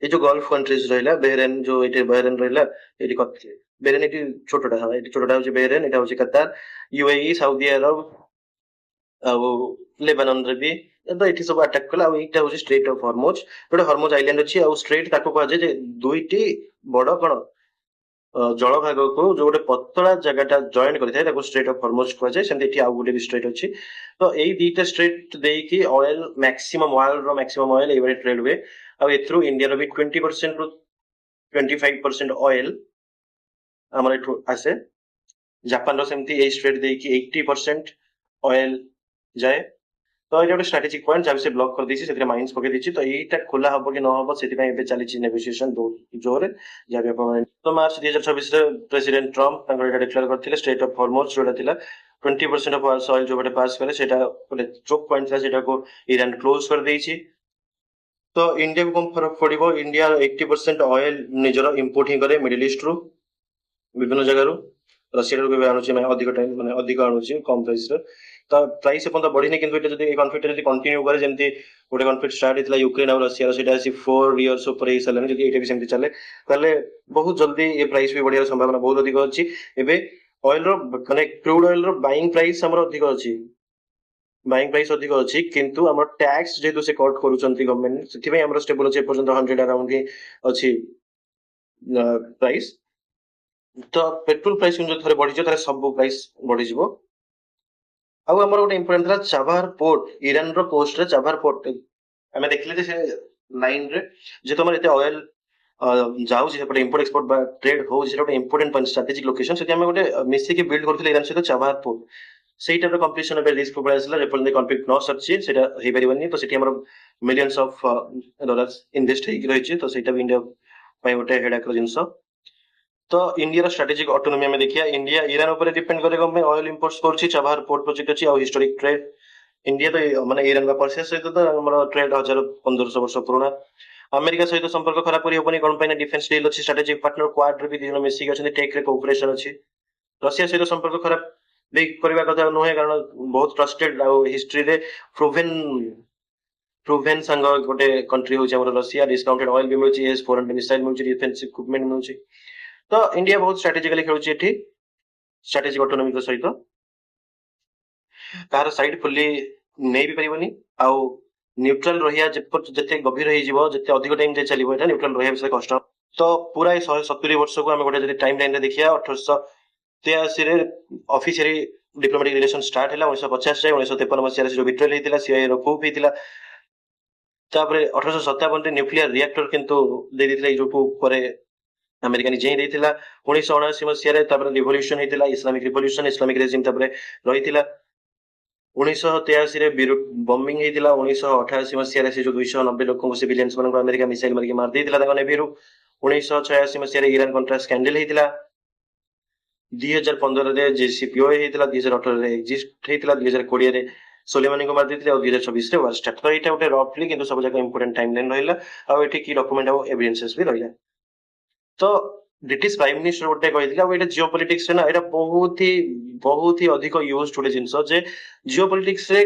ए जो गल्फ कंट्रीज रहला, बहरीन जो एठी बहरीन रहला, एठी कथि बहरीन एठी छोटोटा हा, एठी छोटोटा होची बहरीन, एटा होची कतार, UAE, सऊदी अरब आ लेबानन रे भी तो एठी सब अटैक कला। आ एटा होची स्ट्रेट ऑफ हॉर्मुज, गोटे हॉर्मुज आइलैंड अछि। आ स्ट्रेट ताको कह जे दुईटी बड़ कोन जल भाग को जो गोटे पतला जगहटा जॉइन करिथाय ताको स्ट्रेट ऑफ हॉर्मुज कह जाय। सेमते एठी आ गोटे भी स्ट्रेट अछि। तो एई दीटा स्ट्रेट देई कि ऑयल मैक्सिमम, वर्ल्ड रो मैक्सिमम ऑयल एई बारे ट्रेड हुए। ଆଉ ଏଥିରୁ ଇଣ୍ଡିଆର ବି 20% ରୁ 25% ଅଏଲ ଆମର ଏଠୁ ଆସେ। ଜାପାନର ସେମିତି ଏଇ ଷ୍ଟ୍ରେଟ୍ ଦେଇକି 80% ଅଏଲ ଯାଏ। ତ ଏଇଟା ଗୋଟେ ଷ୍ଟ୍ରାଟେଜିକ୍ ପଏଣ୍ଟ ଯାହା ସେ ବ୍ଲକ୍ କରିଦେଇଛି, ସେଥିରେ ମାଇନ୍ସ ପକେଇ ଦେଇଛି। ତ ଏଇଟା ଖୋଲା ହବ କି ନ ହବ ସେଥିପାଇଁ ଏବେ ଚାଲିଛି ନେଗୋସିଏସନ ବହୁତ ଜୋରରେ। ଯାହା ବି ଆପଣ ତ ମାର୍ଚ୍ଚ 2026ରେ ପ୍ରେସିଡେଣ୍ଟ ଟ୍ରମ୍ପ ତାଙ୍କର ଏଇଟା ଡିକ୍ଲେୟାର କରିଥିଲେ ଷ୍ଟ୍ରେଟ୍ ଅଫ୍ ହର୍ମୋଜ ଯୋଉଟା ଥିଲା 20% ଅଫ୍ ଅଏଲ ଯୋଉପଟେ ପାସ୍ କରେ ସେଇଟା ଗୋଟେ ଚୋକ୍ ପଏଣ୍ଟ ଥିଲା, ସେଇଟାକୁ ଇରାନ କ୍ଲୋଜ କରିଦେଇଛି। ତ ଇଣ୍ଡିଆକୁ କଣ ଫରକ ପଡିବ? ଇଣ୍ଡିଆ 80% ଅଏଲ ନିଜର ଇମ୍ପୋର୍ଟ ହିଁ କରେ ମିଡିଲ ଇଷ୍ଟରୁ, ବିଭିନ୍ନ ଜାଗାରୁ। ରଷିଆରୁ କେବେ ଆଣୁଛି ମାନେ ଅଧିକ ଟାଇମ ମାନେ ଅଧିକ ଆଣୁଛି କମ ପ୍ରାଇସରେ। ତ ପ୍ରାଇସ୍ ଏପର୍ଯ୍ୟନ୍ତ ବଢିନି, କିନ୍ତୁ ଏଇଟା ଯଦି କନଫ୍ଲିକ୍ଟ ଯଦି କଣ୍ଟିନ୍ୟୁ କରେ, ଯେମିତି ଗୋଟେ କନଫ୍ଲିକ୍ଟ ଷ୍ଟାର୍ଟ ହେଇଥିଲା ୟୁକ୍ରେନ ଆଉ ରଷିଆର, ସେଇଟା ଆସି 4 ଇୟର୍ସ ଉପରେ ହେଇସାରିଲାଣି, ଯଦି ଏଇଟା ବି ସେମିତି ଚାଲେ ତାହେଲେ ବହୁତ ଜଲ୍ଦି ଏ ପ୍ରାଇସ୍ ବି ବଢିବାର ସମ୍ଭାବନା ବହୁତ ଅଧିକ ଅଛି। ଏବେ ଅଏଲର ମାନେ କ୍ରୁଡ ଅଏଲର ବାଇଂ ପ୍ରାଇସ୍ ଆମର ଅଧିକ ଅଛି, ବାଇଂ ପ୍ରାଇସ୍ ଅଧିକ ଅଛି, କିନ୍ତୁ ଆମର ଟ୍ୟାକ୍ସ ଯେହେତୁ ସେ କଟ୍ କରୁଛନ୍ତି ଗଭର୍ଣ୍ଣମେଣ୍ଟ, ସେଥିପାଇଁ ଆମର ଷ୍ଟେବଲ ଅଛି ଏପର୍ଯ୍ୟନ୍ତ 100 ଆରାଉଣ୍ଡ ହିଁ ଅଛି ପ୍ରାଇସ୍। ତ ପେଟ୍ରୋଲ ପ୍ରାଇସ୍ କିନ୍ତୁ ଥରେ ବଢିଯିବ ତାହେଲେ ସବୁ ପ୍ରାଇସ୍ ବଢିଯିବ। ଆଉ ଆମର ଗୋଟେ ଇମ୍ପୋର୍ଟାଣ୍ଟ ଥିଲା ଚାବାହାର ପୋର୍ଟ, ଇରାନର କୋଷ୍ଟରେ ଚାବାହାର ପୋର୍ଟ ଆମେ ଦେଖିଲେ ଯେ ସେ ଲାଇନରେ ଯେହେତୁ ଆମର ଏତେ ଅଏଲ ଯାଉଛି ସେପଟେ ଇମ୍ପୋର୍ଟ ଏକ୍ସପୋର୍ଟ ବା ଟ୍ରେଡ୍ ହଉଛି, ସେଟା ଗୋଟେ ଇମ୍ପୋର୍ଟାଣ୍ଟ ପଏଣ୍ଟ ଷ୍ଟ୍ରାଟେଜିକ୍ ଲୋକେସନ, ସେଠି ଆମେ ଗୋଟେ ମିଶିକି ବିଲ୍ଡ କରୁଥିଲେ ଇରାନ ସହିତ ଚାବାହାର ପୋର୍ଟ। ସେଇଟାର କମ୍ପ୍ଲିସନ ଏବେ ରିସ୍କ ପଳେଇ ଆସିଲା, ଯେପର୍ଯ୍ୟନ୍ତ କନଫ୍ଲିକ୍ଟ ନ ସରିଛି ସେଇଟା ହେଇପାରିବନି। ତ ସେଠି ଆମର ମିଲିୟନ୍ସ ଅଫ ଡଲାର୍ସ ଇନଭେଷ୍ଟ ହେଇକି ରହିଛି, ତ ସେଇଟା ବି ଇଣ୍ଡିଆ ପାଇଁ ଗୋଟେ ହେଡାକର ଜିନିଷ। ତ ଇଣ୍ଡିଆର ଷ୍ଟ୍ରାଟେଜିକ୍ ଅଟୋନୋମି ଆମେ ଦେଖିବା, ଇଣ୍ଡିଆ ଇରାନ ଉପରେ ଡିପେଣ୍ଡ କରେ କଣ ପାଇଁ? ଅଏଲ ଇମ୍ପୋର୍ଟ କରୁଛି, ଚାବାହାର ପୋର୍ଟ ପ୍ରୋଜେକ୍ଟ ଅଛି, ଆଉ ହିଷ୍ଟୋରିକ୍ ଟ୍ରେଡ୍। ଇଣ୍ଡିଆ ତ ମାନେ ଇରାନ ବା ପର୍ସିଆ ସହିତ ତ ଆମର ଟ୍ରେଡ୍ 1000-1500 ବର୍ଷ ପୁରୁଣା। ଆମେରିକା ସହିତ ସମ୍ପର୍କ ଖରାପ କରି ହବନି, କଣ ପାଇଁ ନା ଡିଫେନ୍ସ ଡିଲ୍ ଅଛି, ଷ୍ଟ୍ରାଟେଜିକ୍ ପାର୍ଟନର କ୍ୱାଡରେ ବି ଦି ଜଣ ମିଶିକି ଅଛନ୍ତି, ଟେକ୍ରେ କୋଅପରେସନ ଅଛି। ରଷିଆ ସହିତ ସମ୍ପର୍କ ଖରାପ ବି କରିବା କଥା ନୁହେଁ, କାରଣ ବହୁତ ଟ୍ରଷ୍ଟେଡ ଆଉ ହିଷ୍ଟ୍ରିରେ ପ୍ରୁଭେନ୍ ସାଙ୍ଗ ଗୋଟେ କଣ୍ଟ୍ରି ହଉଛି ଆମର ରଷିଆ। ଡିସକାଉଣ୍ଟେଡ ଅଏଲ ବି ମିଳୁଛି, S-400 ମିସାଇଲ ମିଳୁଛି, ଡିଫେନ୍ସ ଇକ୍ୱିପମେଣ୍ଟ ମିଳୁଛି। ତ ଇଣ୍ଡିଆ ବହୁତ ଷ୍ଟ୍ରାଟେଜିକାଲି ଖେଳୁଛି ଏଠି, ଷ୍ଟ୍ରାଟେଜିକ୍ ଅଟୋନୋମିକ ସହିତ। କାହାର ସାଇଡ୍ ଫୁଲି ନେଇ ବି ପାରିବନି, ଆଉ ନ୍ୟୁଟ୍ରାଲ ରହିବା ଯେତେ ଗଭୀର ହେଇଯିବ, ଯେତେ ଅଧିକ ଟାଇମ ଯାଏ ଚାଲିବ, ଏଟା ନ୍ୟୁଟ୍ରାଲ ରହିବା ବିଷୟରେ କଷ୍ଟ। ତ ପୁରା ଏ 170 ବର୍ଷକୁ ଆମେ ଗୋଟେ ଯଦି ଟାଇମ ଲାଇନରେ ଦେଖିବା, 1883ରେ ଅଫିସିଆଲି ଡିପ୍ଲୋମାଟିକ ରିଲେସନ ଷ୍ଟାର୍ଟ ହେଲା, 1950 ଯାଏ 1953 ମସିହାରେ ଯୋଉ ବିଟ୍ରେଲ ହେଇଥିଲା, ସିଆଇଏର coup ହେଇଥିଲା। ତାପରେ 1857ରେ ନ୍ୟୁକ୍ଲିୟର ରିଆକ୍ଟର କିନ୍ତୁ ଦେଇଥିଲା, ଏଇ ଯୋଉ coup ପରେ ଆମେରିକା ନିଜେ ହିଁ ଦେଇଥିଲା। 1979 ମସିହାରେ ତାପରେ ରିଭଲ୍ୟୁସନ ହେଇଥିଲା, ଇସଲାମିକ ରିଭଲ୍ୟୁସନ, ଇସଲାମିକ ରେଜିମ୍ ତାପରେ ରହିଥିଲା। 1983ରେ ବମ୍ବିଂ ହେଇଥିଲା। 1988 ମସିହାରେ ସେ ଯୋଉ 290 ଲୋକଙ୍କୁ ସିଭିଲିଆନ୍ସ ମାନଙ୍କୁ ଆମେରିକା ମିସାଇଲ ମାରିକି ମାରି ଦେଇଥିଲା ତାଙ୍କ ନେଭିରୁ। 1986 ମସିହାରେ ଇରାନ କଣ୍ଟ୍ରା ସ୍କାଣ୍ଡେଲ ହେଇଥିଲା। 2015ରେ JCPOA ହେଇଥିଲା, 2018ରେ ଏକ୍ଜିଷ୍ଟ ହେଇଥିଲା, 2020ରେ सोलेमानी को मार ଦେଇଥିଲେ, ଆଉ 2026ରେ ୱାର ଷ୍ଟାର୍ଟ। ତ ଏଇଟା ଗୋଟେ ରଫଲି କିନ୍ତୁ ସବୁ ଯାକ ଇମ୍ପୋର୍ଟାଣ୍ଟ ଟାଇମ ଲାଇନ ରହିଲା, ଆଉ ଏଠି କି ଡକୁମେଣ୍ଟ ଆଉ ଏଭିଡେନ୍ସେସ୍ ବି ରହିଲା। ତ ବ୍ରିଟିଶ ପ୍ରାଇମ ମିନିଷ୍ଟର ଗୋଟେ କହିଥିଲେ, ଆଉ ଏଇଟା ଜିଓ ପଲିଟିକ୍ସରେ ନା ଏଇଟା ବହୁତ ହି ଅଧିକ ୟୁଜ ଗୋଟେ ଜିନିଷ, ଯେ ଜିଓ ପଲିଟିକ୍ସରେ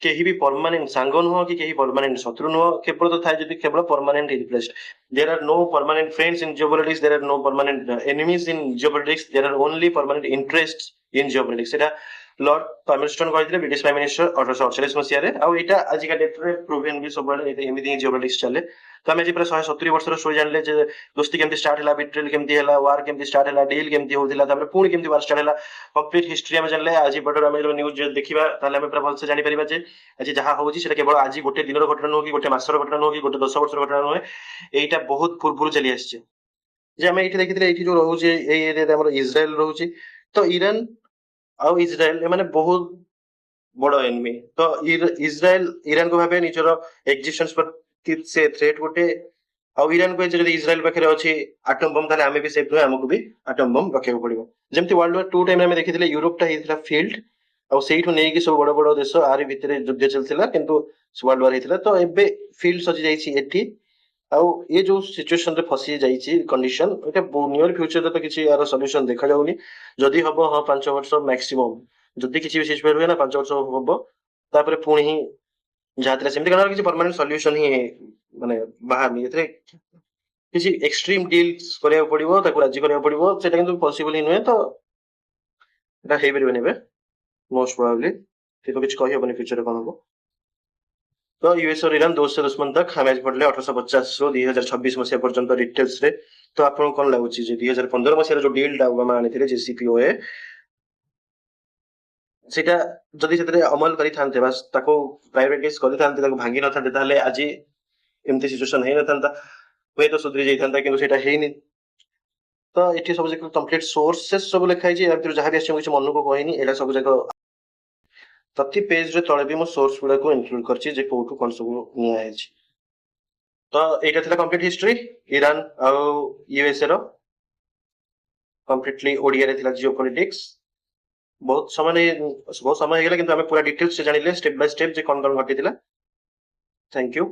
କେହି ବି ପରମାନେଣ୍ଟ ସାଙ୍ଗ ନୁହଁ କି କେହି ପରମାନେଣ୍ଟ ଶତ୍ରୁ ନୁହଁ, କେବଳ ତ ଥାଏ ଯଦି କେବଳ permanent interest. There are no permanent friends in geopolitics, there are no permanent enemies in geopolitics, there are only permanent interests in geopolitics। ସେଟା ଲର୍ଡ ପାମରଷ୍ଟନ କହିଥିଲେ, ବ୍ରିଟିଶ ପ୍ରାଇମ ମିନିଷ୍ଟର 1848 ମସିହାରେ। ଆଉ ଏଇଟା ଆଜିକା ଡେଟରେ ପ୍ରୁଭେନ ବି ସବୁବେଳେ ଏମିତି ହିଁ ଜିଓପଲିଟିକ୍ସ ଚାଲେ। ତ ଆମେ ଆଜି ପୁରା 170 ବର୍ଷର ଷ୍ଟୋରି ଜାଣିଲେ, ଯେ ଦୋସ୍ତି କେମିତି ଷ୍ଟାର୍ଟ ହେଲା, ବିଟ୍ରେଲ କେମିତି ହେଲା, ୱାର କେମିତି ଷ୍ଟାର୍ଟ ହେଲା, ଡିଲ୍ କେମିତି ହଉଥିଲା, ତାପରେ ପୁଣି କେମିତି ୱାର ଷ୍ଟାର୍ଟ ହେଲା, କମ୍ପ୍ଲିଟ ହିଷ୍ଟ୍ରି ଆମେ ଜାଣିଲେ। ଆଜି ପଟରେ ଆମେ ନ୍ୟୁଜ ଦେଖିବା ତାହେଲେ ଆମେ ପୁରା ଭଲସେ ଜାଣିପାରିବା ଯେ ଆଜି ଯାହା ହଉଛି ସେଟା କେବଳ ଆଜି ଗୋଟେ ଦିନର ଘଟଣା ନୁହଁ, କି ଗୋଟେ ମାସର ଘଟଣା ନୁହଁ, କି ଗୋଟେ 10 ବର୍ଷର ଘଟଣା ନୁହେଁ, ଏଇଟା ବହୁତ ପୂର୍ବରୁ ଚାଲି ଆସିছে। ଯେ ଆମେ ଏଇଠି ଦେଖିଥିଲେ, ଏଇଠି ଯୋଉ ରହୁଛି ଏଇ ଏରିଆରେ ଆମର ଇସ୍ରାଏଲ ରହୁଛି, ତ ଇରାନ ଆଉ ଇସ୍ରାଏଲ ଏମାନେ ବହୁତ ବଡ ଏନିମି। ତ ଇସ୍ରାଏଲ ଇରାନକୁ ଭାବେ ନିଜର ଏକ୍ଜିଷ୍ଟେନ୍ସ ପ୍ରତି ସେ ଥ୍ରେଟ ଗୋଟେ, ଆଉ ଇରାନକୁ ଯଦି ଇସ୍ରାଏଲ ପାଖରେ ଅଛି ଆଟମ ବମ୍, ତାହେଲେ ଆମେ ବି ସେଫ୍ ନୁହେଁ, ଆମକୁ ବି ଆଟମ ବମ୍ ରଖିବାକୁ ପଡିବ। ଯେମିତି ୱାର୍ଲଡ ୱାର 2 ଟାଇମରେ ଆମେ ଦେଖିଥିଲେ, ୟୁରୋପଟା ହେଇଥିଲା ଫିଲ୍ଡ, ଆଉ ସେଇଠୁ ନେଇକି ସବୁ ବଡ ବଡ ଦେଶ ଆରି ଭିତରେ ଯୁଦ୍ଧ ଚାଲିଥିଲା, କିନ୍ତୁ ୱାର୍ଲଡ ୱାର ହେଇଥିଲା। ତ ଏବେ ଫିଲ୍ଡ ସଜି ଯାଇଛି ଏଠି, ଆଉ ଏ ଯୋଉ ସିଚୁଏସନରେ ଫସି ଯାଇଛି କଣ୍ଡିସନ, ଏଇଟା ନିୟର ଫ୍ୟୁଚରରେ ତ କିଛି ଏହାର ସଲ୍ୟୁସନ ଦେଖାଯାଉନି। ଯଦି ହବ ହଁ 5 ବର୍ଷ ମ୍ୟାକ୍ସିମମ୍, ଯଦି କିଛି ବି ସିଚୁଏସନ ହୁଏ ନା 5 ବର୍ଷ ହବ, ତାପରେ ପୁଣି ହିଁ ଯାହା ଥିଲା ସେମିତି, କାରଣ କିଛି ପରମାନେଣ୍ଟ ସଲ୍ୟୁସନ ହିଁ ମାନେ ବାହାରନି। ଏଥିରେ କିଛି ଏକ୍ସଟ୍ରିମ ଡିଲ୍ସ କରିବାକୁ ପଡିବ, ତାକୁ ରାଜି କରିବାକୁ ପଡିବ, ସେଟା କିନ୍ତୁ ପସିବଲ ହିଁ ନୁହେଁ। ତ ଏଟା ହେଇପାରିବନି ଏବେ ମୋଷ୍ଟ ପ୍ରୋବାବଲି, କିନ୍ତୁ କିଛି କହିହବନି ଫ୍ୟୁଚରରେ କଣ ହବ। तो यूएस और ईरान दोस्त से दुश्मन तक हम आज पढ़ले 1850 ରୁ 2026 ମସିହା ପର୍ଯ୍ୟନ୍ତ ଡିଟେଲ୍ସ ରେ। ତ ଆପଣଙ୍କୁ କଣ ଲାଗୁଛି ଯେ 2015 ମସିହାରେ ଯୋଉ ଡିଲ୍ ଟା ଓବାମା ଆଣିଥିଲେ JCPOA, ସେଇଟା ଯଦି ସେଥିରେ ଅମଲ କରିଥାନ୍ତେ, ବାସ୍ ତାକୁ ପ୍ରାୟୋରିଟାଇଜ କରିଥାନ୍ତେ, ତାକୁ ଭାଙ୍ଗି ନଥାନ୍ତେ, ତାହେଲେ ଆଜି एमती सिचुएशन है नथांता हुए तो सुधरी जाइथांता किंतु सेटा हेइनी तो एठी सब जक कंप्लीट सोर्सेस सब लिखा है या जहाँ भी अच्छे मन को कहनी एला सब जक प्रति पेज रे तळे भी मो सोर्स गुडा को इंक्लूड करछि जे कोठु कोन सब निया है तो एटा थिला कंप्लीट हिस्ट्री ईरान आ यूएसए रो कंप्लीटली ओडिया रे थिला जियोपॉलिटिक्स बहुत समय हो गला किंतु हमें पूरा डिटेल्स से जानिले स्टेप बाय स्टेप जे कोन कोन घटिथिला थैंक यू।